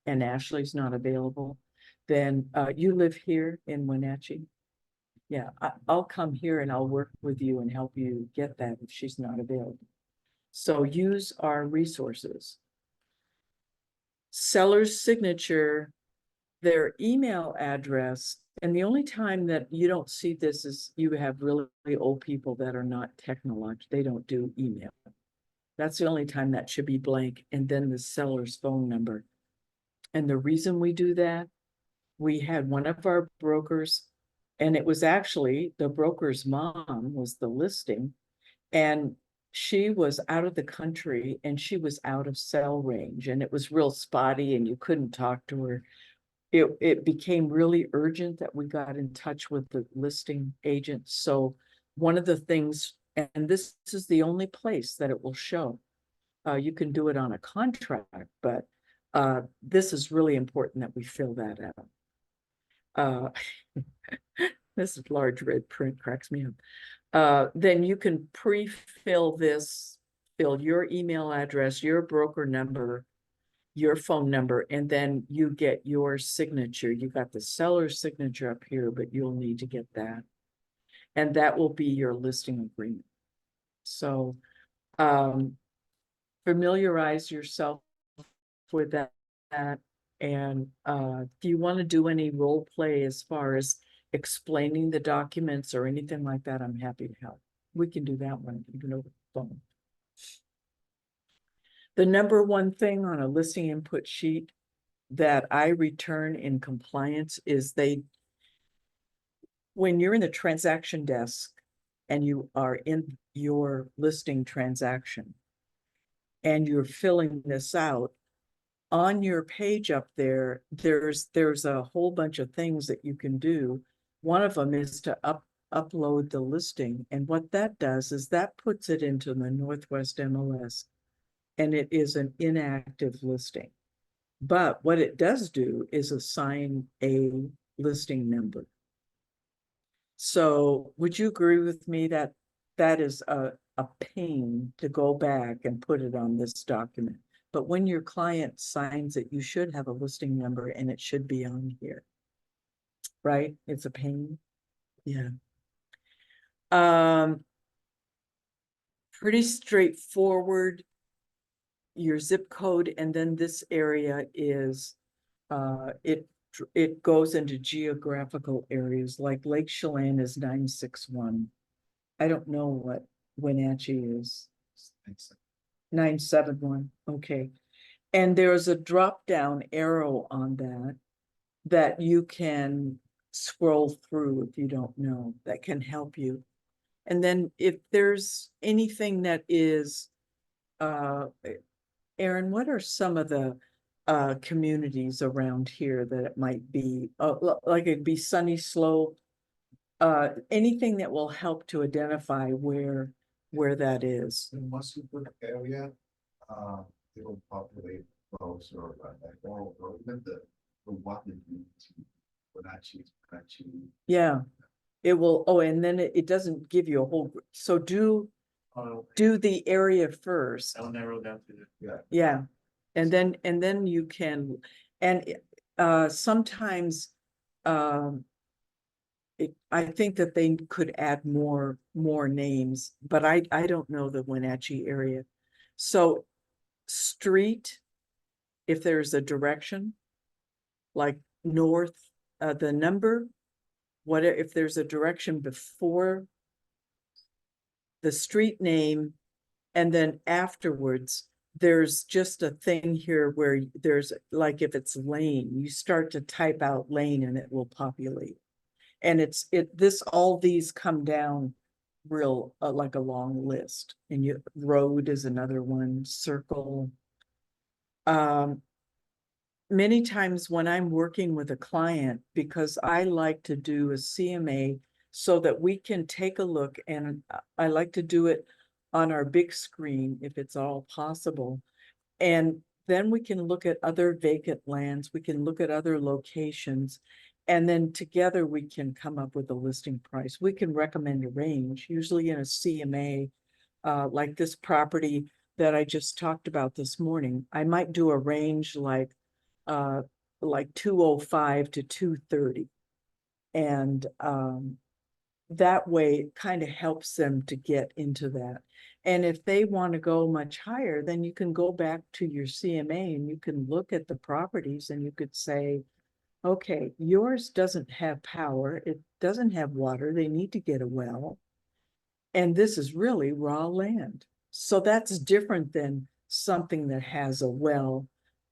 and Ashley's not available, then you live here in Wenatchee. Yeah, I'll come here and I'll work with you and help you get that if she's not available. So use our resources. Seller's signature, their email address, and the only time that you don't see this is you have really old people that are not technological, they don't do email. That's the only time that should be blank, and then the seller's phone number. And the reason we do that, we had one of our brokers, and it was actually the broker's mom was the listing, and she was out of the country and she was out of cell range, and it was real spotty and you couldn't talk to her. It became really urgent that we got in touch with the listing agent. So one of the things, and this is the only place that it will show, you can do it on a contract, but this is really important that we fill that out. This is large red print, cracks me up. Then you can pre-fill this, fill your email address, your broker number, your phone number, and then you get your signature. You got the seller's signature up here, but you'll need to get that. And that will be your listing agreement. So familiarize yourself with that. And do you want to do any role play as far as explaining the documents or anything like that? I'm happy to help. We can do that one even over the phone. The number one thing on a listing input sheet that I return in compliance is when you're in the transaction desk and you are in your listing transaction and you're filling this out, on your page up there, there's a whole bunch of things that you can do. One of them is to upload the listing. And what that does is that puts it into the Northwest MLS, and it is an inactive listing. But what it does do is assign a listing number. So would you agree with me that that is a pain to go back and put it on this document? But when your client signs it, you should have a listing number and it should be on here. Right? It's a pain. Yeah. Pretty straightforward. Your zip code, and then this area is it goes into geographical areas, like Lake Chelan is 961. I don't know what Wenatchee is. 971. Okay. And there's a drop down arrow on that you can scroll through if you don't know, that can help you. And then if there's anything that is Aaron, what are some of the communities around here that it might be? Like it'd be Sunny Slope, anything that will help to identify where that is. In one super area, it will populate close or even the water community, actually. Yeah, it will. Oh, and then it doesn't give you a whole. So do the area first. I'll narrow down to the. Yeah, and then you can, and sometimes I think that they could add more names, but I don't know the Wenatchee area. So street, if there's a direction, like north, the number, what if there's a direction before the street name, and then afterwards, there's just a thing here where there's like, if it's lane, you start to type out lane and it will populate. And all these come down real like a long list. And road is another one, circle. Many times when I'm working with a client, because I like to do a CMA so that we can take a look, and I like to do it on our big screen if it's all possible. And then we can look at other vacant lands, we can look at other locations, and then together we can come up with a listing price. We can recommend a range, usually in a CMA, like this property that I just talked about this morning. I might do a range like 205 to 230. And that way it kind of helps them to get into that. And if they want to go much higher, then you can go back to your CMA and you can look at the properties and you could say, okay, yours doesn't have power, it doesn't have water, they need to get a well, and this is really raw land. So that's different than something that has a well,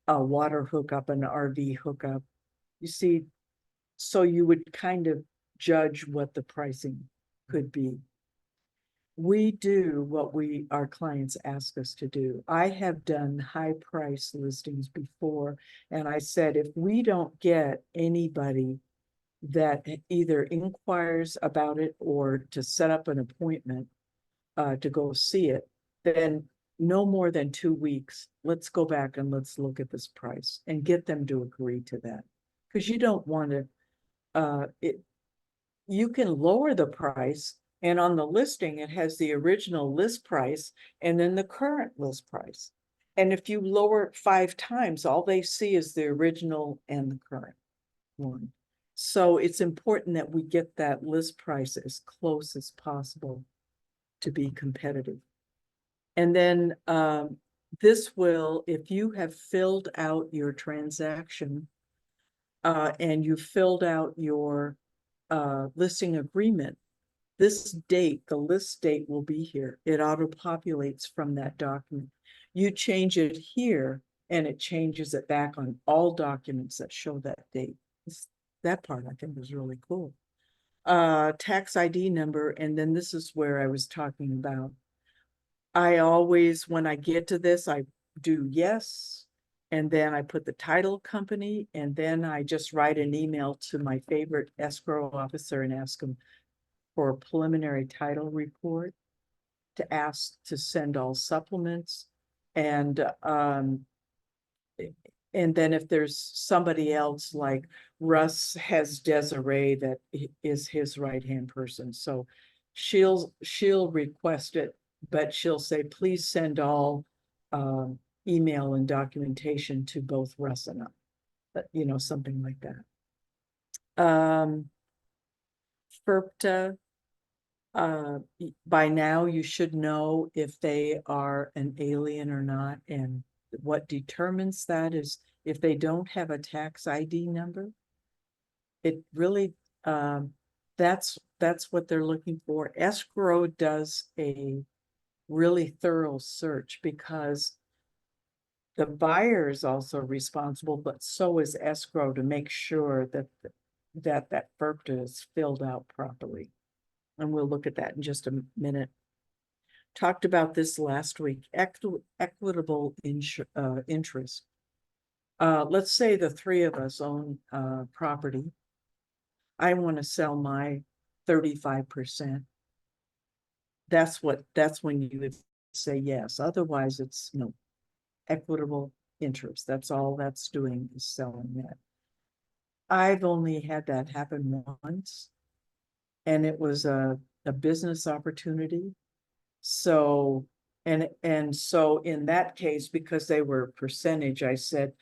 a water hookup, an RV hookup. You see, so you would kind of judge what the pricing could be. We do what our clients ask us to do. I have done high price listings before, and I said, if we don't get anybody that either inquires about it or to set up an appointment to go see it, then no more than 2 weeks, let's go back and let's look at this price and get them to agree to that. Because you don't want to, you can lower the price, and on the listing, it has the original list price and then the current list price. And if you lower it 5 times, all they see is the original and the current one. So it's important that we get that list price as close as possible to be competitive. And then this will, if you have filled out your transaction and you filled out your listing agreement, this date, the list date will be here. It auto-populates from that document. You change it here and it changes it back on all documents that show that date. That part I think is really cool. Tax ID number, and then this is where I was talking about. I always, when I get to this, I do yes, and then I put the title company, and then I just write an email to my favorite escrow officer and ask them for a preliminary title report, to ask to send all supplements, and then if there's somebody else, like Russ has Desiree that is his right-hand person, so she'll request it, but she'll say, please send all email and documentation to both Russ and I, but you know, something like that. FERPTA, by now you should know if they are an alien or not, and what determines that is if they don't have a tax ID number. It really, that's what they're looking for. Escrow does a really thorough search because the buyer is also responsible, but so is escrow, to make sure that that FERPTA is filled out properly. And we'll look at that in just a minute. Talked about this last week, equitable interest. Let's say the 3 of us own property. I want to sell my 35%. That's when you would say yes. Otherwise, it's no. Equitable interest. That's all that's doing, is selling that. I've only had that happen once, and it was a business opportunity. So, and so in that case, because they were percentage, I said,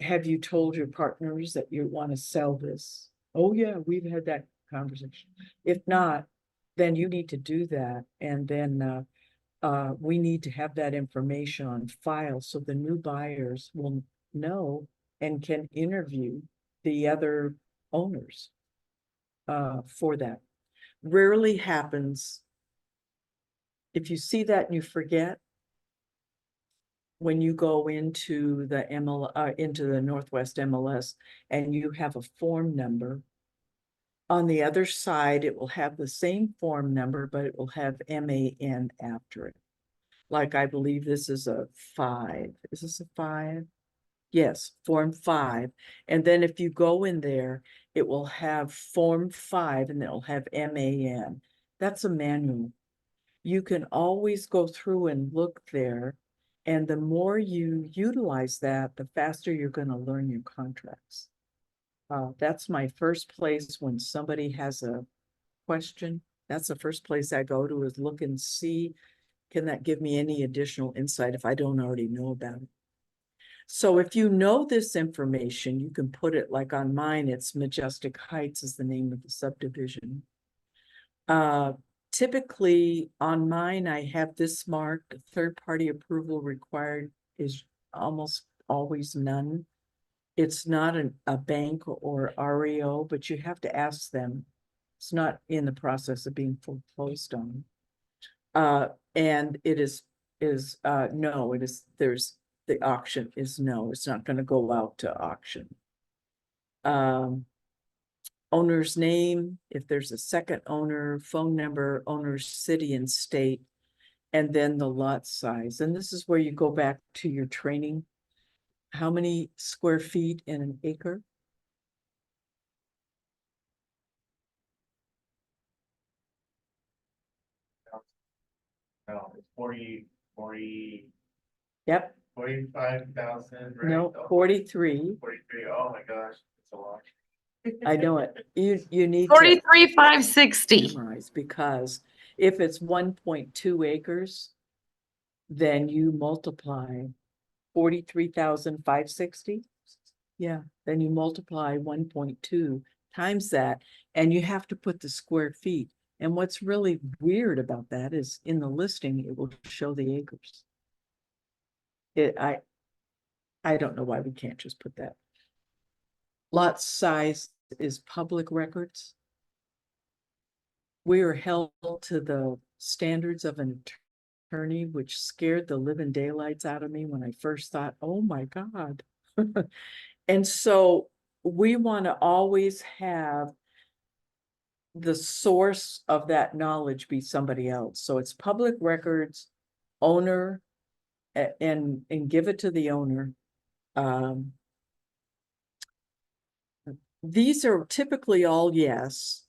have you told your partners that you want to sell this? Oh yeah, we've had that conversation. If not, then you need to do that. And then we need to have that information on file so the new buyers will know and can interview the other owners for that. Rarely happens. If you see that and you forget, when you go into the into the Northwest MLS and you have a form number, on the other side, it will have the same form number, but it will have MAN after it. Like, I believe this is a 5. Is this a 5? Yes, form 5. And then if you go in there, it will have form 5 and it'll have MAN. That's a manual. You can always go through and look there. And the more you utilize that, the faster you're going to learn your contracts. That's my first place when somebody has a question. That's the first place I go to, is look and see, can that give me any additional insight if I don't already know about it? So if you know this information, you can put it, like on mine, it's Majestic Heights is the name of the subdivision. Typically on mine, I have this marked, third-party approval required is almost always none. It's not a bank or REO, but you have to ask them. It's not in the process of being foreclosed on. And it is is, no, it is, the auction is no, it's not gonna go out to auction. Owner's name, if there's a second owner, phone number, owner's city and state, and then the lot size. And this is where you go back to your training. How many square feet in an acre? No, it's 40, Yep, 45,000, right? no, Oh, 43. 43, oh my gosh, it's a lot. I know it. You need to 43,560. memorize, because if it's 1.2 acres, then you multiply 43,560. Yeah, then you multiply 1.2 times that, and you have to put the square feet. And what's really weird about that is in the listing, it will show the acres. I don't know why we can't just put that. Lot size is public records. We are held to the standards of an attorney, which scared the living daylights out of me when I first thought, oh my God. And so we want to always have the source of that knowledge be somebody else. So it's public records, owner, and give it to the owner. These are typically all yes.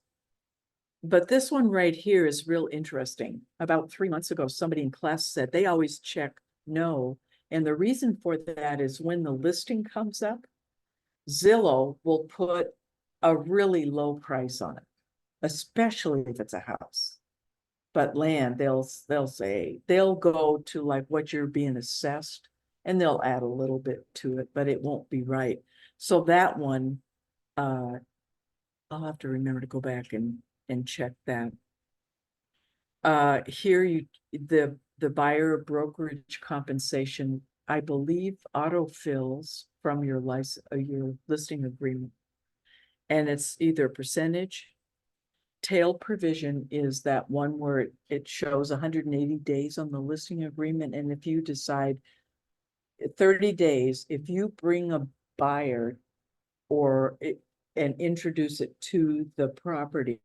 But this one right here is real interesting. About 3 months ago, somebody in class said they always check no. And the reason for that is when the listing comes up, Zillow will put a really low price on it, especially if it's a house. But land, they'll say, they'll go to like what you're being assessed, and they'll add a little bit to it, but it won't be right. So that one, I'll have to remember to go back and check that. Here the buyer brokerage compensation, I believe, autofills from your your listing agreement. And it's either percentage. Tail provision is that one where it shows 180 days on the listing agreement. And if you decide 30 days, if you bring a buyer and introduce it to the property,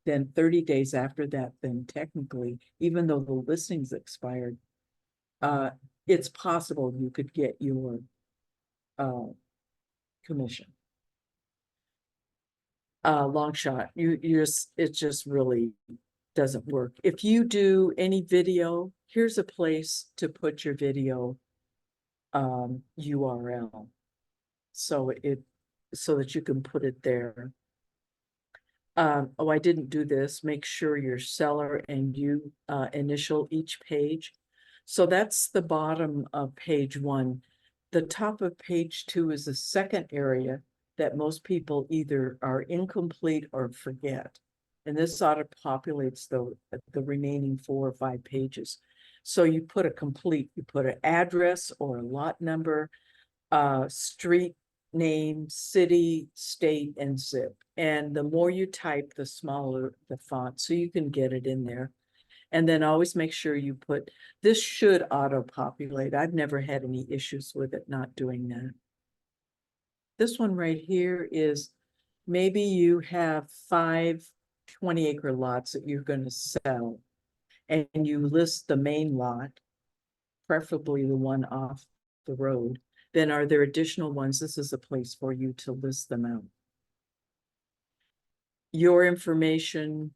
then 30 days after that, then technically, even though the listing's expired, it's possible you could get your commission. Long shot, it just really doesn't work. If you do any video, here's a place to put your video URL. So that you can put it there. Oh, I didn't do this. Make sure your seller and you initial each page. So that's the bottom of page 1. The top of page 2 is the second area that most people either are incomplete or forget. And this auto-populates the remaining 4 or 5 pages. So you put you put an address or a lot number, street name, city, state, and zip. And the more you type, the smaller the font, so you can get it in there. And then always make sure you put, this should auto-populate. I've never had any issues with it not doing that. This one right here is, maybe you have 5 20-acre lots that you're going to sell, and you list the main lot, preferably the one off the road. Then are there additional ones? This is a place for you to list them out. Your information,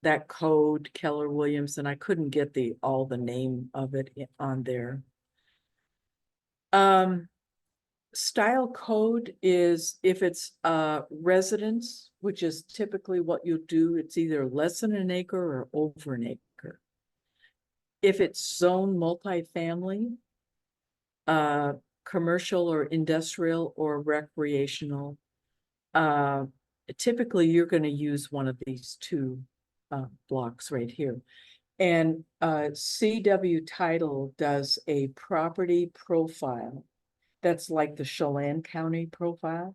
that code, Keller Williams, and I couldn't get all the name of it on there. Style code is if it's residence, which is typically what you do, it's either less than an acre or over an acre. If it's zone multifamily, commercial or industrial or recreational, typically you're going to use one of these 2 blocks right here. And CW Title does a property profile that's like the Chelan County profile.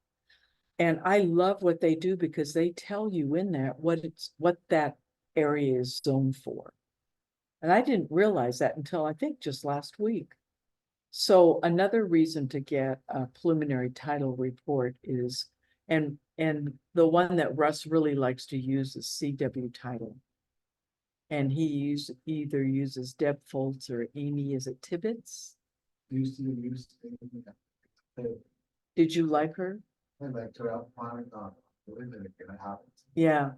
And I love what they do because they tell you in there what that area is zoned for. And I didn't realize that until I think just last week. So another reason to get a preliminary title report is, and the one that Russ really likes to use is CW title. And he either uses Deb Foltz or Amy, is it Tibbetts? Used to use. Did you like her? And like throughout planning on, when it gonna happen. Yeah,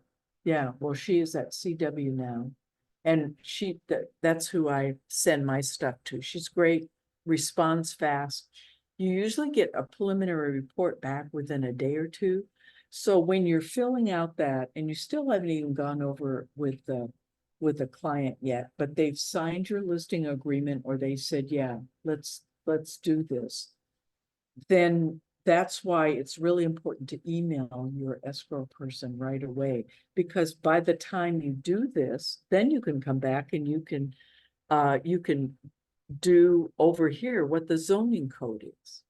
yeah, well, she is at CW now. And that's who I send my stuff to. She's great, responds fast. You usually get a preliminary report back within a day or two. So when you're filling out that, and you still haven't even gone over with the client yet, but they've signed your listing agreement, or they said, yeah, let's do this. Then that's why it's really important to email your escrow person right away, because by the time you do this, then you can come back and you can do over here what the zoning code is.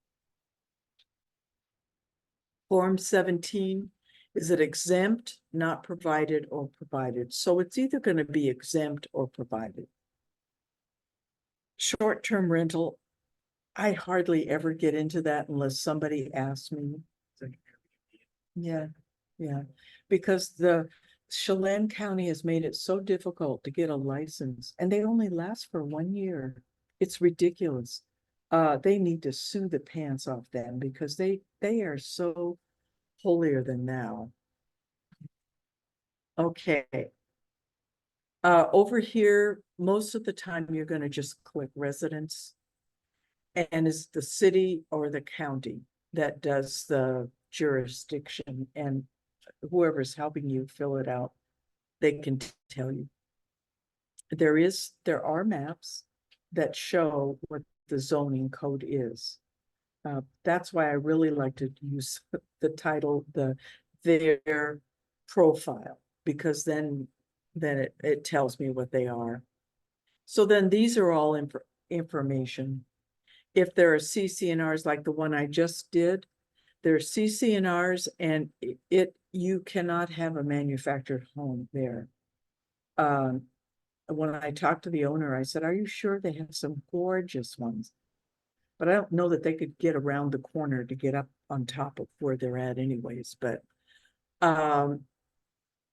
Form 17, is it exempt, not provided, or provided? So it's either going to be exempt or provided. Short-term rental, I hardly ever get into that unless somebody asks me. Yeah, yeah, because the Chelan County has made it so difficult to get a license, and they only last for 1 year. It's ridiculous. They need to sue the pants off them because they are so holier than thou. Okay. Over here, most of the time you're going to just click residence. And it's the city or the county that does the jurisdiction, and whoever's helping you fill it out, they can tell you. There are maps that show what the zoning code is. That's why I really like to use the title, their profile, because then it tells me what they are. So then these are all information. If there are CC&Rs like the one I just did, there are CC&Rs, and you cannot have a manufactured home there. When I talked to the owner, I said, are you sure? They have some gorgeous ones, but I don't know that they could get around the corner to get up on top of where they're at anyways. But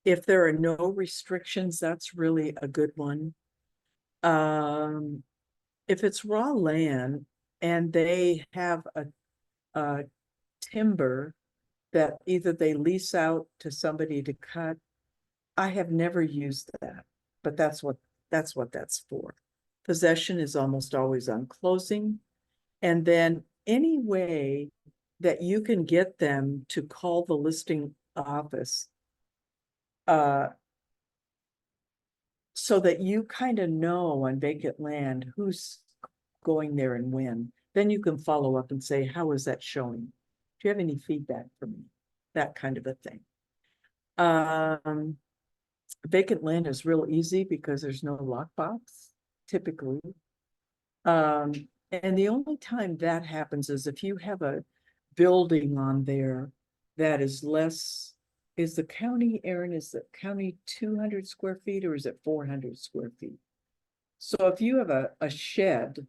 if there are no restrictions, that's really a good one. If it's raw land and they have a timber that either they lease out to somebody to cut, I have never used that, but that's what that's for. Possession is almost always on closing. And then any way that you can get them to call the listing office, so that you kind of know on vacant land who's going there and when. Then you can follow up and say, how is that showing? Do you have any feedback for me? That kind of a thing. Vacant land is real easy because there's no lockbox typically. And the only time that happens is if you have a building on there that is less, is the county, Aaron, is the county 200 square feet or is it 400 square feet? So if you have a shed,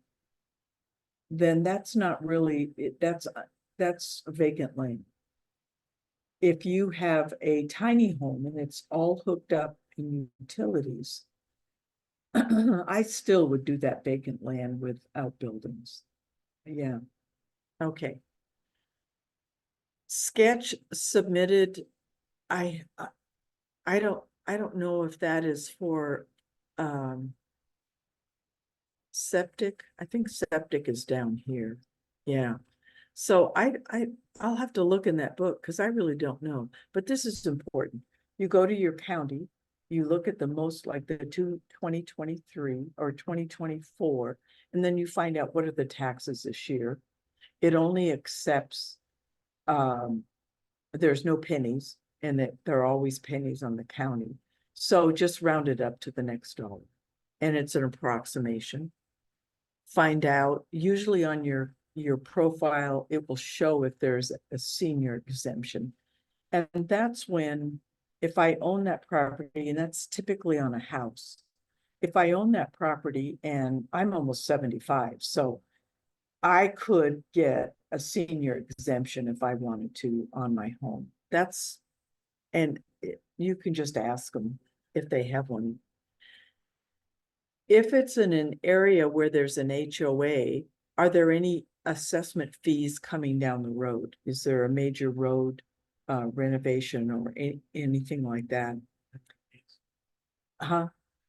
then that's not really, that's a vacant land. If you have a tiny home and it's all hooked up in utilities, I still would do that vacant land with outbuildings. Yeah. Okay. Sketch submitted. I don't know if that is for septic. I think septic is down here. Yeah. So I'll have to look in that book because I really don't know. But this is important. You go to your county, you look at the most, like the 2023 or 2024, and then you find out what are the taxes this year. It only accepts, there's no pennies, and that there are always pennies on the county. So just round it up to the next dollar. And it's an approximation. Find out, usually on your profile, it will show if there's a senior exemption. And that's when, if I own that property, and that's typically on a house, if I own that property and I'm almost 75, so I could get a senior exemption if I wanted to on my home. You can just ask them if they have one. If it's in an area where there's an HOA, are there any assessment fees coming down the road? Is there a major road renovation or anything like that? Huh?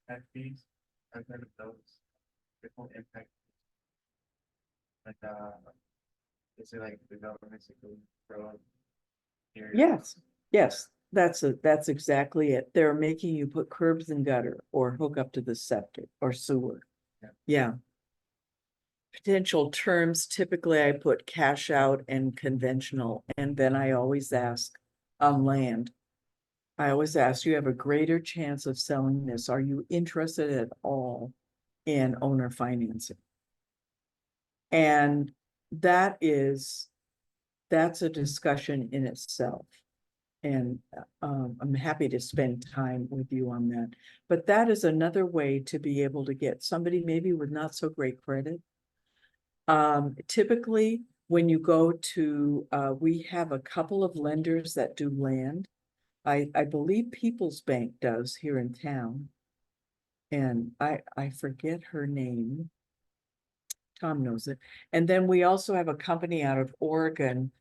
Impact fees, I've heard of those. It won't impact. Like, is it like the government's like the road? area? Yes, yes, that's exactly it. They're making you put curbs and gutter or hook up to the septic or sewer. Yeah. Yeah. Potential terms, typically I put cash out and conventional, and then I always ask on land. I always ask, you have a greater chance of selling this. Are you interested at all in owner financing? And that's a discussion in itself. And I'm happy to spend time with you on that. But that is another way to be able to get somebody maybe with not so great credit. Typically, when you go to, we have a couple of lenders that do land. I believe People's Bank does here in town. And I forget her name. Tom knows it. And then we also have a company out of Oregon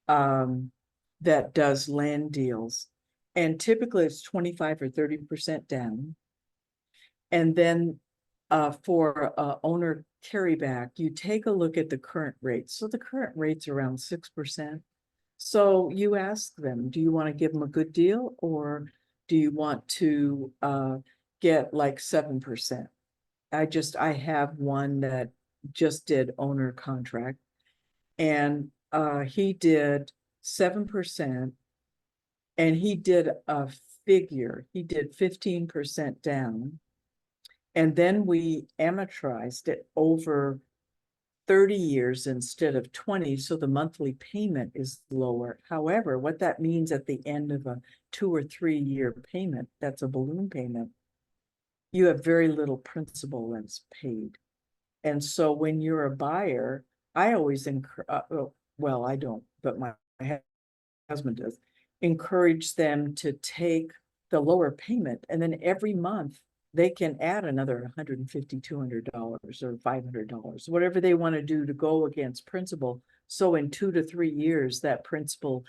that does land deals. And typically it's 25 or 30% down. And then for owner carryback, you take a look at the current rates. So the current rate's around 6%. So you ask them, do you want to give them a good deal or do you want to get like 7%? I have one that just did owner contract and he did 7% and he did a figure, he did 15% down. And then we amortized it over 30 years instead of 20, so the monthly payment is lower. However, what that means at the end of a 2 or 3 year payment, that's a balloon payment, you have very little principal that's paid. And so when you're a buyer, I always well, I don't, but my husband does, encourage them to take the lower payment and then every month they can add another $150, $200 or $500, whatever they want to do to go against principal. So in 2 to 3 years, that principal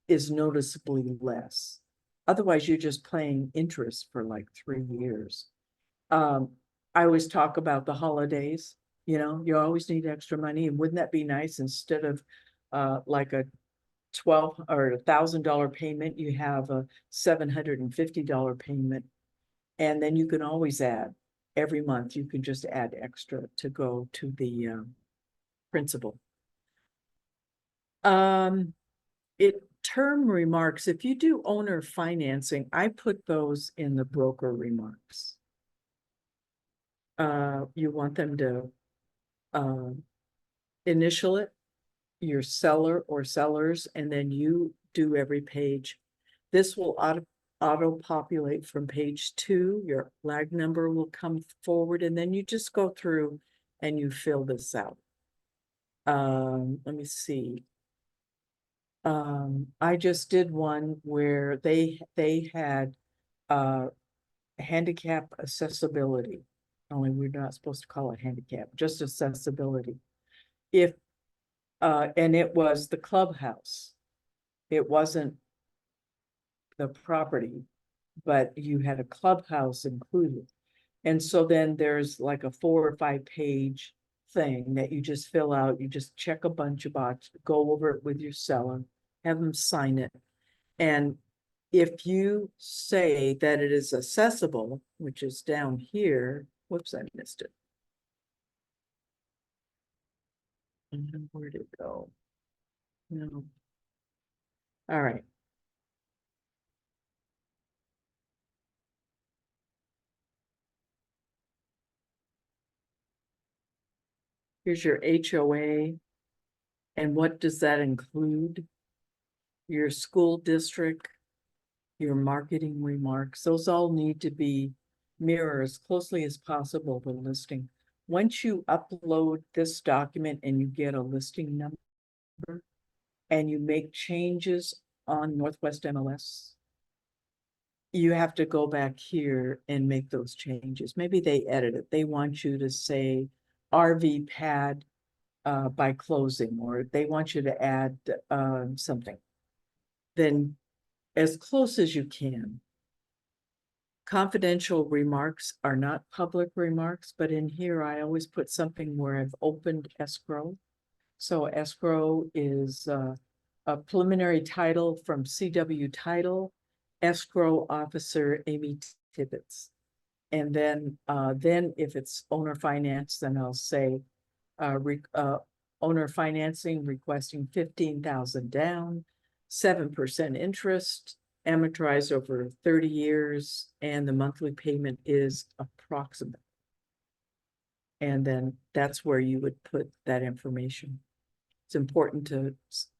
is noticeably less. Otherwise, you're just paying interest for like 3 years. I always talk about the holidays. You know, you always need extra money. And wouldn't that be nice instead of like a $1,200 or $1,000 payment, you have a $750 payment. And then you can always add every month, you can just add extra to go to the principal. Term remarks, if you do owner financing, I put those in the broker remarks. You want them to initial it, your seller or sellers, and then you do every page. This will auto-populate from page 2, your lag number will come forward, and then you just go through and you fill this out. Let me see. I just did one where they had handicap accessibility. Only we're not supposed to call it handicap, just accessibility. And it was the clubhouse. It wasn't the property, but you had a clubhouse included. And so then there's like a 4 or 5 page thing that you just fill out. You just check a bunch of boxes, go over it with your seller, have them sign it. And if you say that it is accessible, which is down here, whoops, I missed it. And where did it go? No. All right. Here's your HOA. And what does that include? Your school district, your marketing remarks, those all need to be mirror as closely as possible the listing. Once you upload this document and you get a listing number and you make changes on Northwest MLS, you have to go back here and make those changes. Maybe they edit it. They want you to say RV pad by closing, or they want you to add something. Then as close as you can. Confidential remarks are not public remarks, but in here I always put something where I've opened escrow. So escrow is a preliminary title from CW Title, escrow officer Amy Tibbetts. And then if it's owner finance, then I'll say owner financing requesting 15,000 down, 7% interest, amortized over 30 years, and the monthly payment is approximate. And then that's where you would put that information. It's important to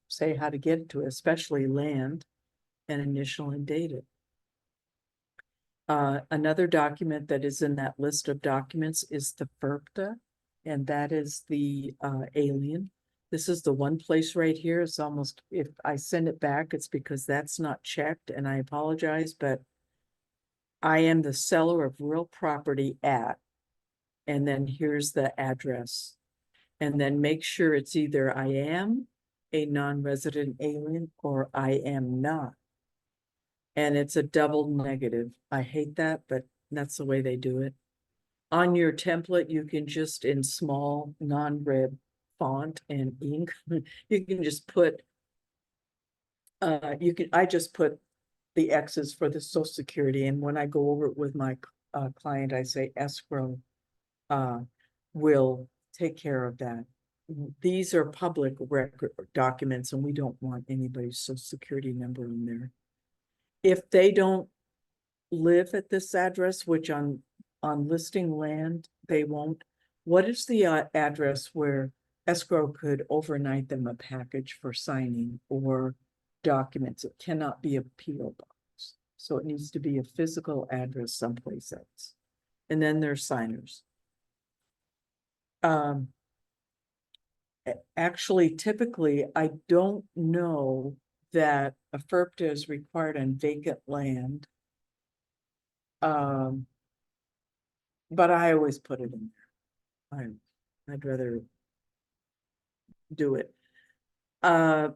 say how to get to it, especially land, and initial and date it. Another document that is in that list of documents is the FERPTA, and that is the alien. This is the one place right here. It's almost, if I send it back, it's because that's not checked, and I apologize, but I am the seller of real property at, and then here's the address. And then make sure it's either I am a non-resident alien or I am not. And it's a double negative. I hate that, but that's the way they do it. On your template, you can just in small non-red font and ink, you can just put, I just put the X's for the Social Security. And when I go over it with my client, I say escrow will take care of that. These are public record documents and we don't want anybody's Social Security number in there. If they don't live at this address, which on listing land, they won't, what is the address where escrow could overnight them a package for signing or documents? It cannot be a PO box. So it needs to be a physical address someplace else. And then there's signers. Actually, typically, I don't know that a FERPTA is required on vacant land. But I always put it in there. I'd rather do it. And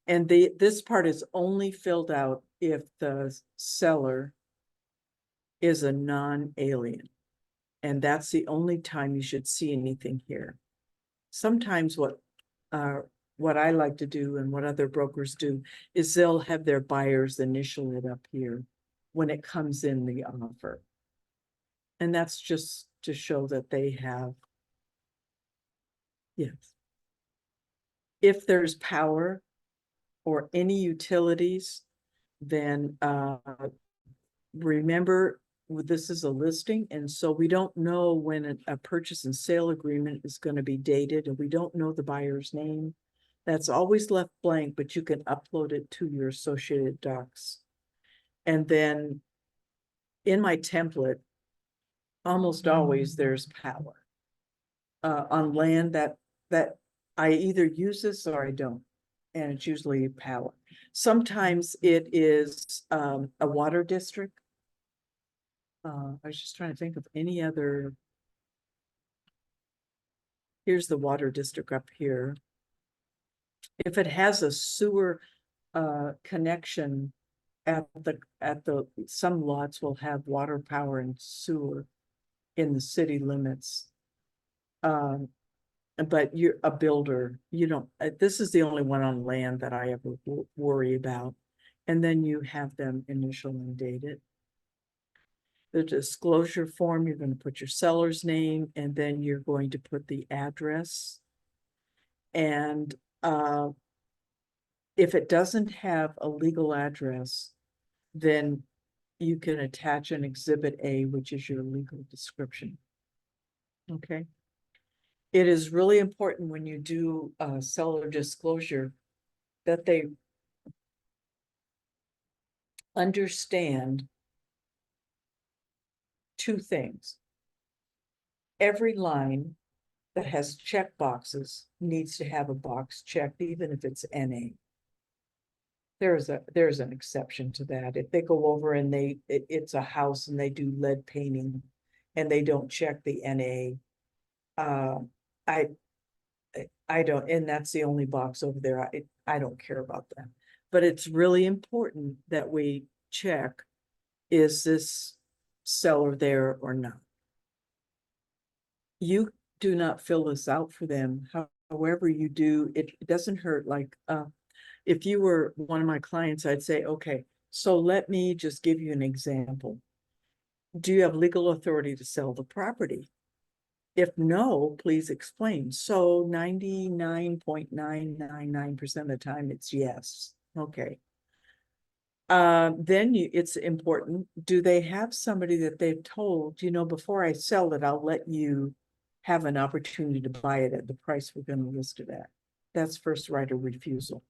this part is only filled out if the seller is a non-alien. And that's the only time you should see anything here. Sometimes what I like to do and what other brokers do is they'll have their buyers initial it up here when it comes in the offer. And that's just to show that they have, yes. If there's power or any utilities, then remember, this is a listing, and so we don't know when a purchase and sale agreement is going to be dated, and we don't know the buyer's name. That's always left blank, but you can upload it to your associated docs. And then in my template, almost always there's power on land that I either use this or I don't, and it's usually power. Sometimes it is a water district. I was just trying to think of any other. Here's the water district up here. If it has a sewer connection at the some lots will have water, power, and sewer in the city limits. But you're a builder, you don't, this is the only one on land that I ever worry about. And then you have them initial and date it. The disclosure form, you're going to put your seller's name, and then you're going to put the address. And if it doesn't have a legal address, then you can attach an exhibit A, which is your legal description. Okay. It is really important when you do seller disclosure that they understand two things. Every line that has check boxes needs to have a box checked, even if it's NA. There's an exception to that. If they go over and it's a house and they do lead painting and they don't check the NA, I don't, and that's the only box over there. I don't care about that. But it's really important that we check, is this seller there or not? You do not fill this out for them. However you do, it doesn't hurt. Like, if you were one of my clients, I'd say, okay, so let me just give you an example. Do you have legal authority to sell the property? If no, please explain. So 99.999% of the time it's yes. Okay. Then it's important. Do they have somebody that they've told, before I sell it, I'll let you have an opportunity to buy it at the price we're going to list it at? That's first right of refusal.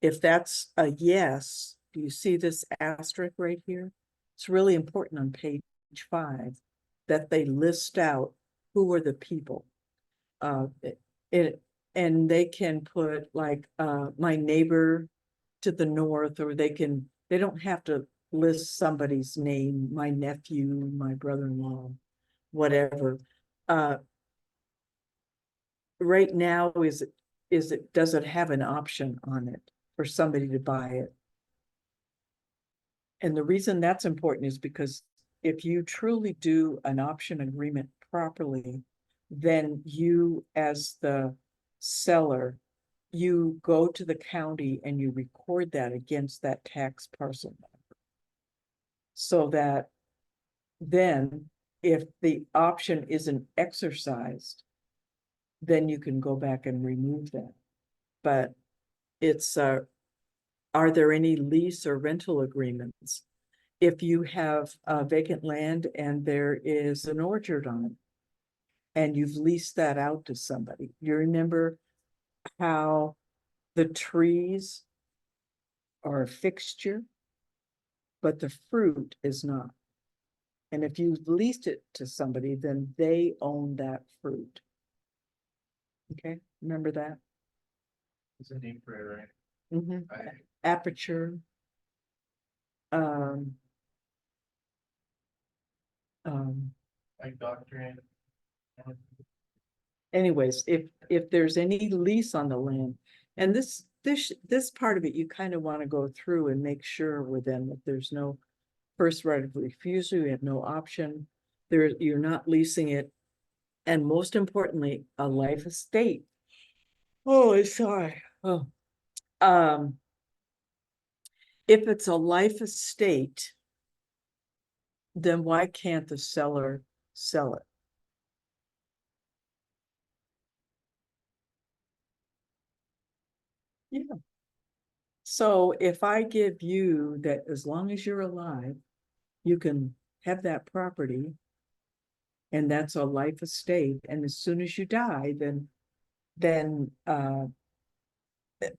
If that's a yes, do you see this asterisk right here? It's really important on page 5 that they list out who are the people. And they can put like my neighbor to the north, or they don't have to list somebody's name, my nephew, my brother-in-law, whatever. Right now, does it have an option on it for somebody to buy it? And the reason that's important is because if you truly do an option agreement properly, then you, as the seller, you go to the county and you record that against that tax parcel number. So that then if the option isn't exercised, then you can go back and remove that. But it's, are there any lease or rental agreements? If you have vacant land and there is an orchard on it, and you've leased that out to somebody, you remember how the trees are a fixture, but the fruit is not. And if you leased it to somebody, then they own that fruit. Okay, remember that? It's a name for it, right? Mm-hmm. Aperture. Like doctrine. Anyways, if there's any lease on the land, and this part of it, you kind of want to go through and make sure with them that there's no first right of refusal, you have no option, you're not leasing it, and most importantly, a life estate. Oh, sorry. Oh, if it's a life estate, then why can't the seller sell it? Yeah. So if I give you that, as long as you're alive, you can have that property, and that's a life estate, and as soon as you die, then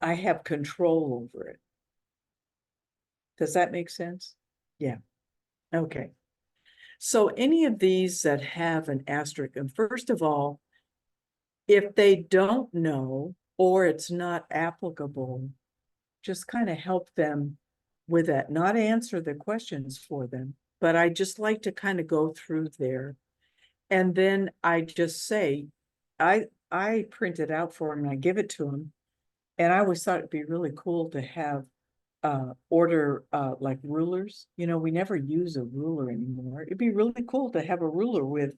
I have control over it. Does that make sense? Yeah. Okay. So any of these that have an asterisk, and first of all, if they don't know or it's not applicable, just kind of help them with that, not answer the questions for them, but I just like to kind of go through there. And then I just say, I print it out for them and I give it to them. And I always thought it'd be really cool to have order like rulers. We never use a ruler anymore. It'd be really cool to have a ruler with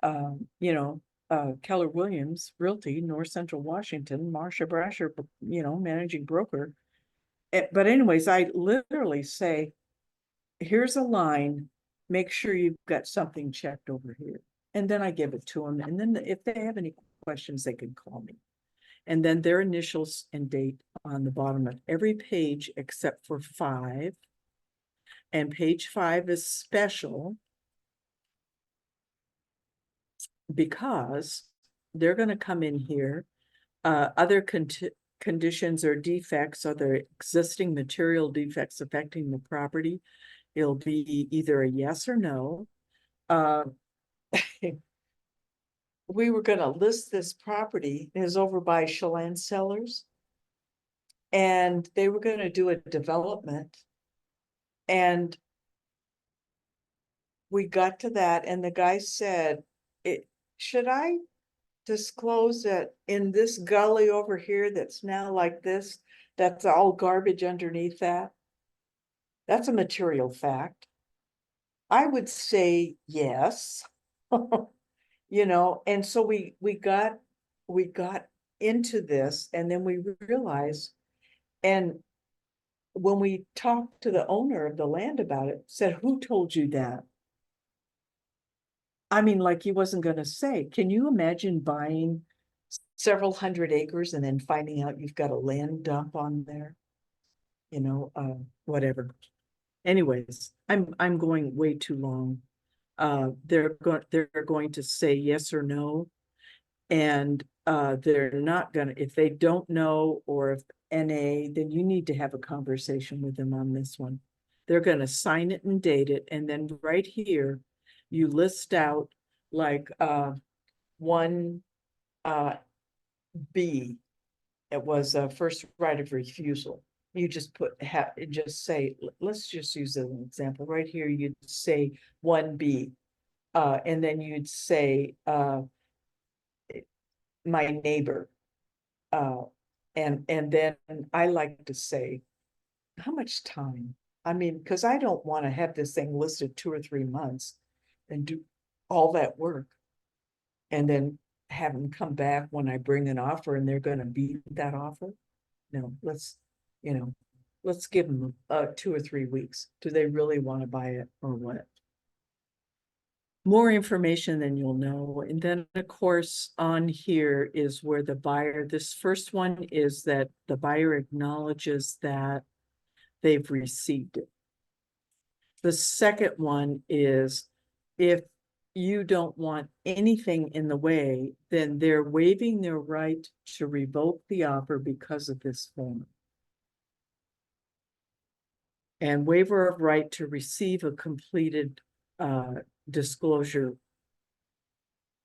Keller Williams Realty, North Central Washington, Marsha Brasher, managing broker. But anyways, I literally say, here's a line, make sure you've got something checked over here. And then I give it to them. And then if they have any questions, they can call me. And then their initials and date on the bottom of every page except for 5. And page 5 is special because they're going to come in here. Other conditions or defects are there existing material defects affecting the property. It'll be either a yes or no. uh, we were gonna list this property, it was over by Chelan Cellars. And they were gonna do a development. And we got to that and the guy said, should I disclose that in this gully over here that's now like this, that's all garbage underneath that? That's a material fact. I would say yes. You know, and so we got into this and then we realized, and when we talked to the owner of the land about it, said, who told you that? I mean, like he wasn't gonna say, can you imagine buying several hundred acres and then finding out you've got a land dump on there? You know, whatever. Anyways, I'm going way too long. They're going to say yes or no. And they're not gonna, if they don't know, or if NA, then you need to have a conversation with them on this one. They're gonna sign it and date it, and then right here, you list out like one B. It was a first right of refusal. You just just say, let's just use an example right here. You'd say 1B, and then you'd say my neighbor. And then I like to say, how much time? I mean, because I don't want to have this thing listed 2 or 3 months and do all that work. And then have them come back when I bring an offer and they're going to beat that offer. No, let's give them 2 or 3 weeks. Do they really want to buy it or what? More information than you'll know. And then of course on here is where the buyer, this first one is that the buyer acknowledges that they've received it. The second one is if you don't want anything in the way, then they're waiving their right to revoke the offer because of this form. And waiver of right to receive a completed disclosure.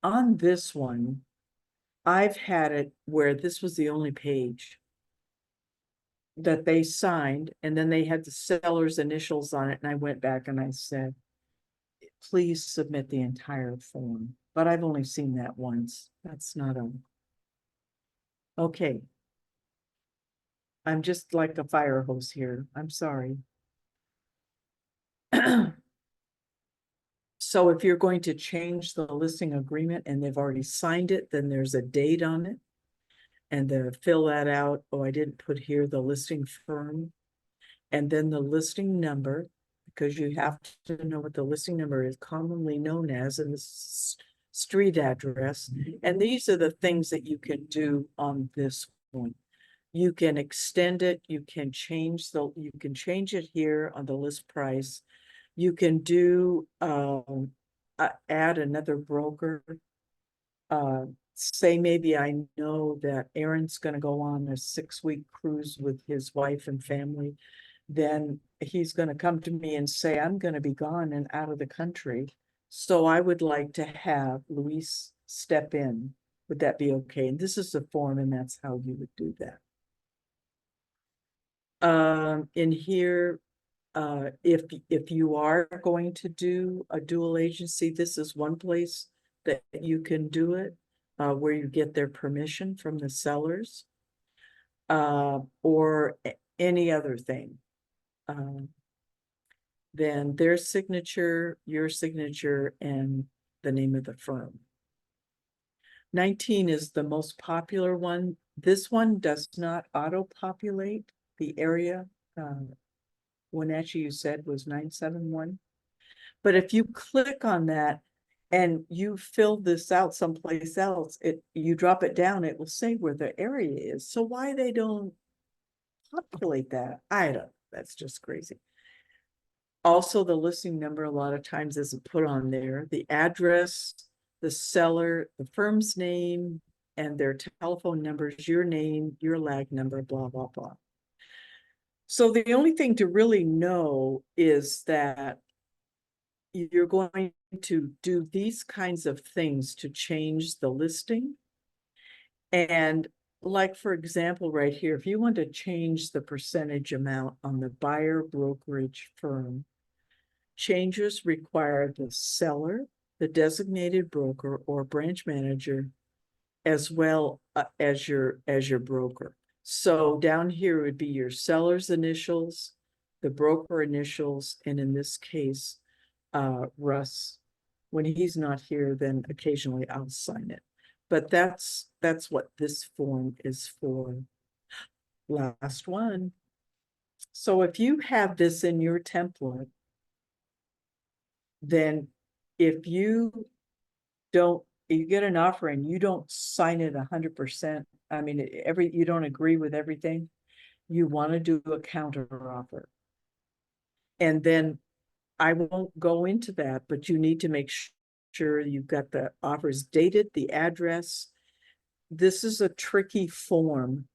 On this one, I've had it where this was the only page that they signed, and then they had the seller's initials on it, and I went back and I said, please submit the entire form. But I've only seen that once. That's not a... Okay. I'm just like a fire hose here. I'm sorry. So if you're going to change the listing agreement and they've already signed it, then there's a date on it. And then fill that out. Oh, I didn't put here the listing firm. And then the listing number, because you have to know what the listing number is commonly known as in the street address. And these are the things that you can do on this one. You can extend it, you can change it here on the list price. You can do add another broker. Say maybe I know that Aaron's gonna go on a 6-week cruise with his wife and family. Then he's gonna come to me and say, I'm gonna be gone and out of the country. So I would like to have Luis step in. Would that be okay? And this is the form, and that's how you would do that. In here, if you are going to do a dual agency, this is one place that you can do it, where you get their permission from the sellers, or any other thing. Then their signature, your signature, and the name of the firm. 19 is the most popular one. This one does not auto-populate the area. Wenatchee, you said, was 971. But if you click on that and you fill this out someplace else, you drop it down, it will say where the area is. So why they don't populate that, I don't, that's just crazy. Also, the listing number a lot of times isn't put on there. The address, the seller, the firm's name, and their telephone numbers, your name, your lag number, blah, blah, blah. So the only thing to really know is that you're going to do these kinds of things to change the listing. And like, for example, right here, if you want to change the percentage amount on the buyer brokerage firm, changes require the seller, the designated broker or branch manager, as well as your broker. So down here would be your seller's initials, the broker initials, and in this case, Russ. When he's not here, then occasionally I'll sign it. But that's what this form is for. Last one. So if you have this in your template, then if you get an offer and you don't sign it 100%, I mean, you don't agree with everything, you want to do a counter offer. And then I won't go into that, but you need to make sure you've got the offers dated, the address. This is a tricky form.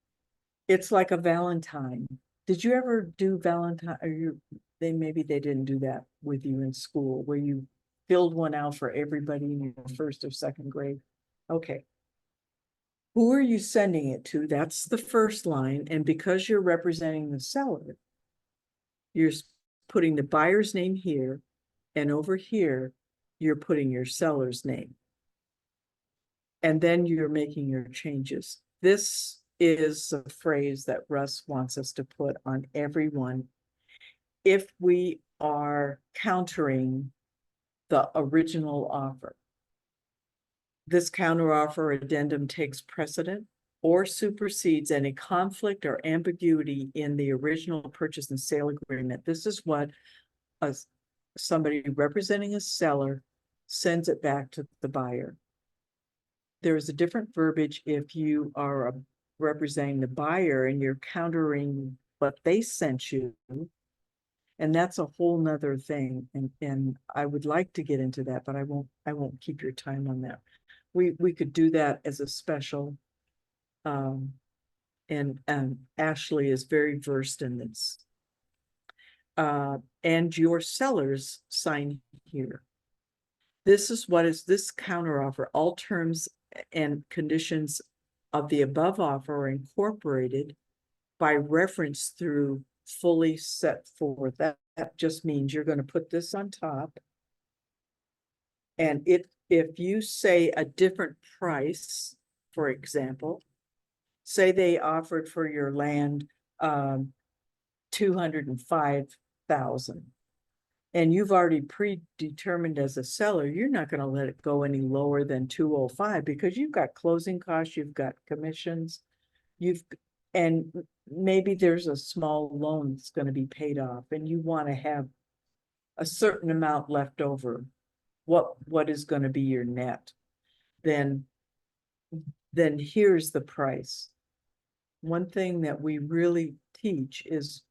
It's like a Valentine. Did you ever do Valentine? Maybe they didn't do that with you in school, where you filled one out for everybody in your first or second grade. Okay. Who are you sending it to? That's the first line. And because you're representing the seller, you're putting the buyer's name here, and over here, you're putting your seller's name. And then you're making your changes. This is a phrase that Russ wants us to put on everyone if we are countering the original offer. This counteroffer addendum takes precedent or supersedes any conflict or ambiguity in the original purchase and sale agreement. This is what somebody representing a seller sends it back to the buyer. There is a different verbiage if you are representing the buyer and you're countering what they sent you. And that's a whole nother thing. And I would like to get into that, but I won't keep your time on that. We could do that as a special. And Ashley is very versed in this. And your sellers sign here. This is what is this counteroffer. All terms and conditions of the above offer are incorporated by reference through fully set forth. That just means you're going to put this on top. And if you say a different price, for example, say they offered for your land $205,000, and you've already predetermined as a seller, you're not going to let it go any lower than 205 because you've got closing costs, you've got commissions, and maybe there's a small loan that's going to be paid off, and you want to have a certain amount left over. What is going to be your net? Then here's the price. One thing that we really teach is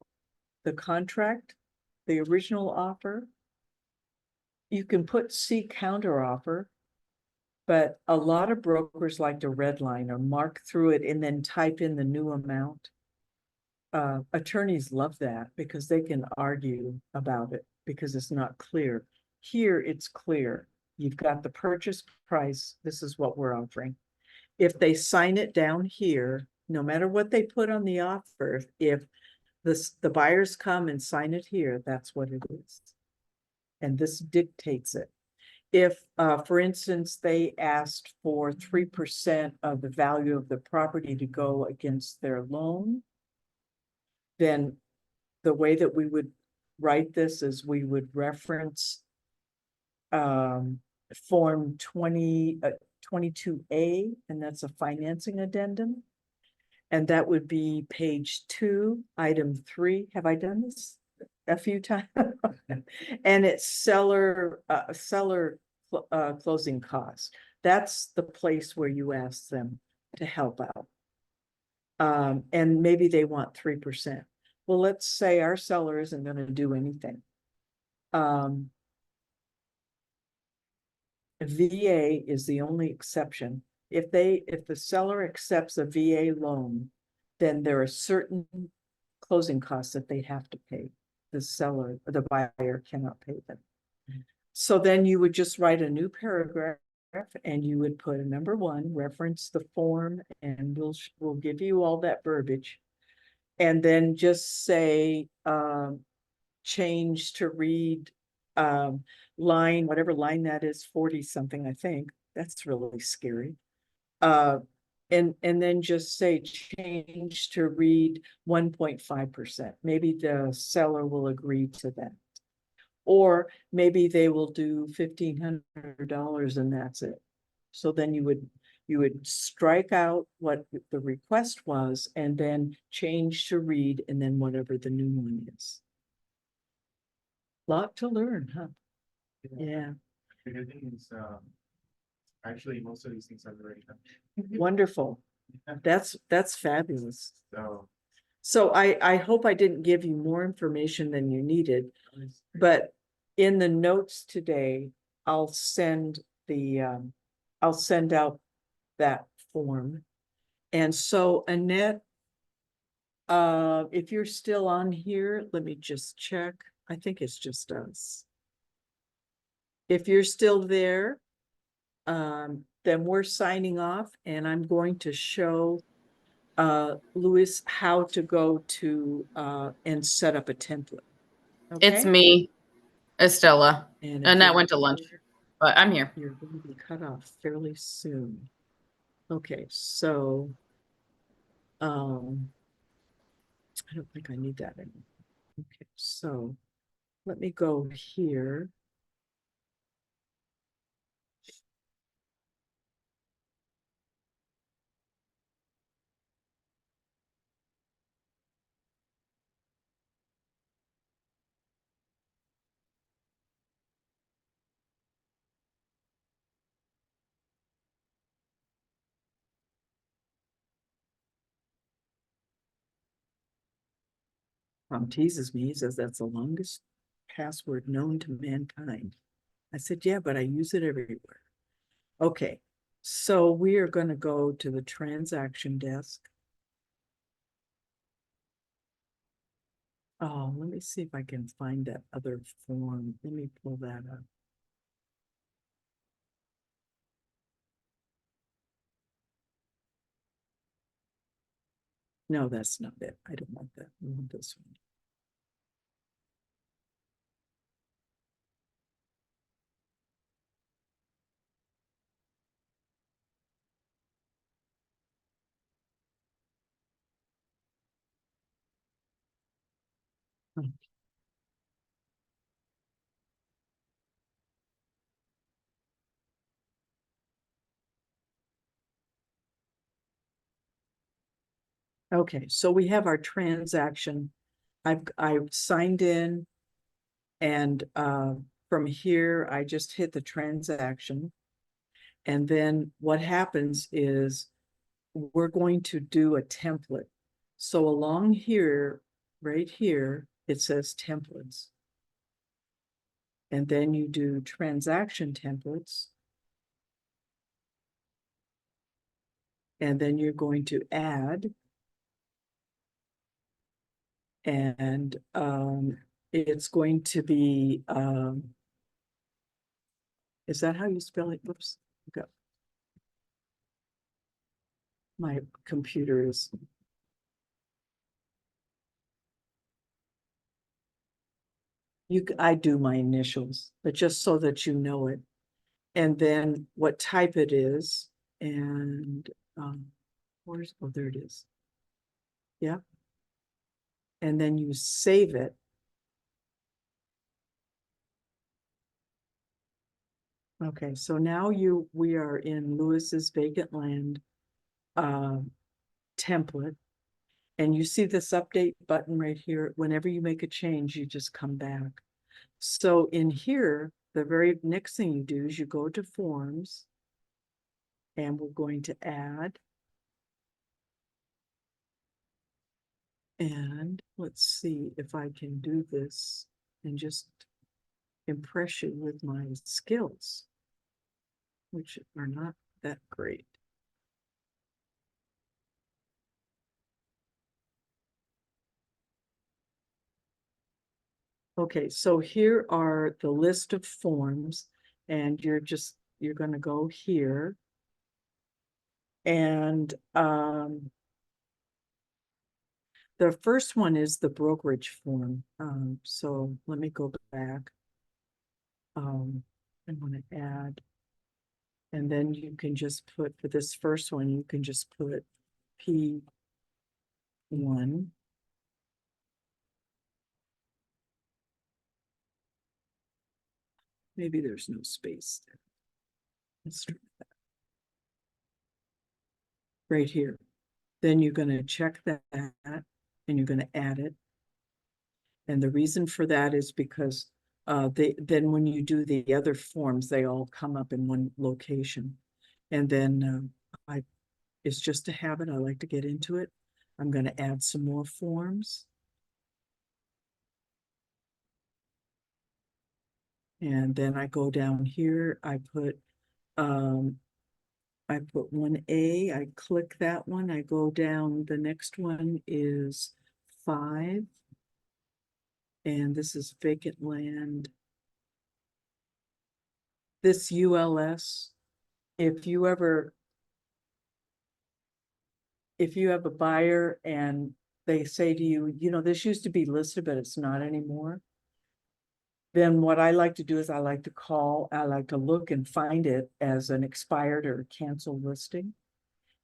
the contract, the original offer. You can put C counter offer, but a lot of brokers like to redline or mark through it and then type in the new amount. Attorneys love that because they can argue about it because it's not clear. Here it's clear. You've got the purchase price. This is what we're offering. If they sign it down here, no matter what they put on the offer, if the buyers come and sign it here, that's what it is. And this dictates it. If, for instance, they asked for 3% of the value of the property to go against their loan, then the way that we would write this is we would reference Form 22A, and that's a financing addendum. And that would be page 2, item 3. Have I done this a few times? And it's seller closing costs. That's the place where you ask them to help out. And maybe they want 3%. Well, let's say our seller isn't going to do anything. VA is the only exception. If the seller accepts a VA loan, then there are certain closing costs that they have to pay. The seller, the buyer cannot pay them. So then you would just write a new paragraph and you would put a number 1, reference the form, and we'll give you all that verbiage. And then just say, change to read, line, whatever line that is, 40 something, I think. That's really scary. And then just say change to read 1.5%. Maybe the seller will agree to that. Or maybe they will do $1,500 and that's it. So then you would strike out what the request was and then change to read and then whatever the new one is. Lot to learn, huh? Yeah, The good thing is, actually, most of these things I've already done. wonderful. That's fabulous. So. So I hope I didn't give you more information than you needed, but in the notes today, I'll send out that form. And so Annette, if you're still on here, let me just check. I think it's just us. If you're still there, then we're signing off, and I'm going to show Louis how to go to and set up a template. It's Okay? me, Estella. And Annette went to lunch, but I'm here. You're going to be cut off fairly soon. Okay, so I don't think I need that anymore. Okay, so let me go here. Tom teases me. He says that's the longest password known to mankind. I said, yeah, but I use it everywhere. Okay, so we are going to go to the transaction desk. Oh, let me see if I can find that other form. Let me pull that up. No, that's not it. I don't want that. I want this one. Okay, so we have our transaction. I've signed in, and from here I just hit the transaction. And then what happens is we're going to do a template. So along here, right here, it says templates. And then you do transaction templates. And then you're going to add. And it's going to be, is that how you spell it? Whoops. Okay. My computer is. I do my initials, but just so that you know it. And then what type it is, and there it is. Yeah. And then you save it. Okay, so now we are in Lewis's vacant land template. And you see this update button right here. Whenever you make a change, you just come back. So in here, the very next thing you do is you go to forms, and we're going to add. And let's see if I can do this and just impress you with my skills, which are not that great. Okay, so here are the list of forms, and you're gonna go here. And the first one is the brokerage form. So let me go back. I want to add. And then you can just put, for this first one, you can just put P1. Maybe there's no space there. Let's try that. Right here. Then you're going to check that and you're going to add it. And the reason for that is because then when you do the other forms, they all come up in one location. And then it's just a habit. I like to get into it. I'm going to add some more forms. And then I go down here, I put 1A, I click that one, I go down, the next one is 5. And this is vacant land. This ULS, if you have a buyer and they say to you, you know, this used to be listed, but it's not anymore. Then what I like to do is I like to look and find it as an expired or canceled listing.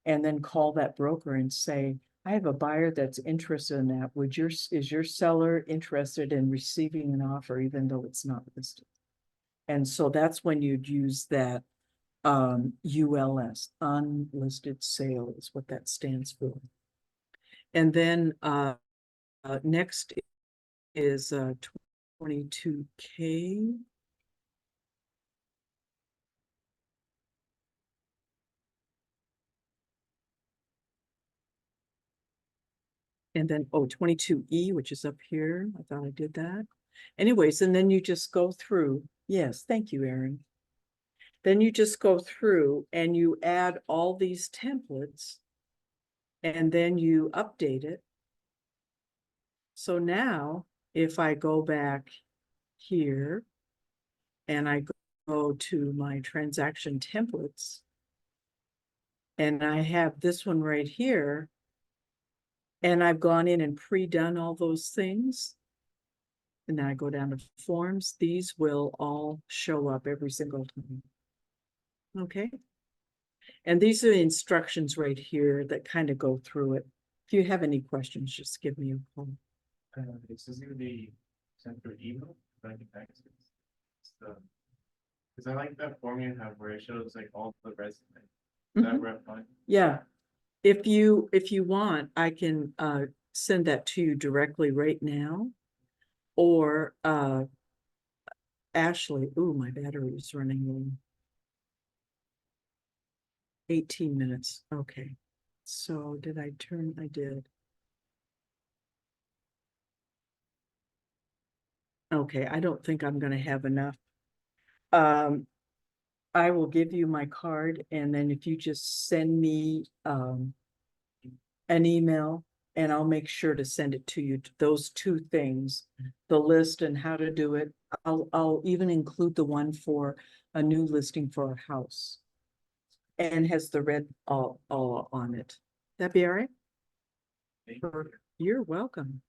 And then call that broker and say, I have a buyer that's interested in that. Is your seller interested in receiving an offer even though it's not listed? And so that's when you'd use that ULS, unlisted sale is what that stands for. And then next is 22K. And then, 22E, which is up here. I thought I did that. Anyways, and then you just go through. Yes, thank you, Erin. Then you just go through and you add all these templates and then you update it. So now if I go back here and I go to my transaction templates and I have this one right here, and I've gone in and pre-done all those things. And then I go down to forms. These will all show up every single time. Okay. And these are the instructions right here that kind of go through it. If you have any questions, just give me a call. This is gonna be sent through email, if I can access it. Because I like that form you have where it shows like all the resume. Is that where I'm fine? Yeah. If you want, I can send that to you directly right now. Or Ashley, ooh, my battery is running low. 18 minutes. Okay. So did I turn? I did. Okay, I don't think I'm gonna have enough. I will give you my card, and then if you just send me an email, and I'll make sure to send it to you, those two things, the list and how to do it. I'll even include the one for a new listing for a house. And has the red all on it. That be all right? You're welcome.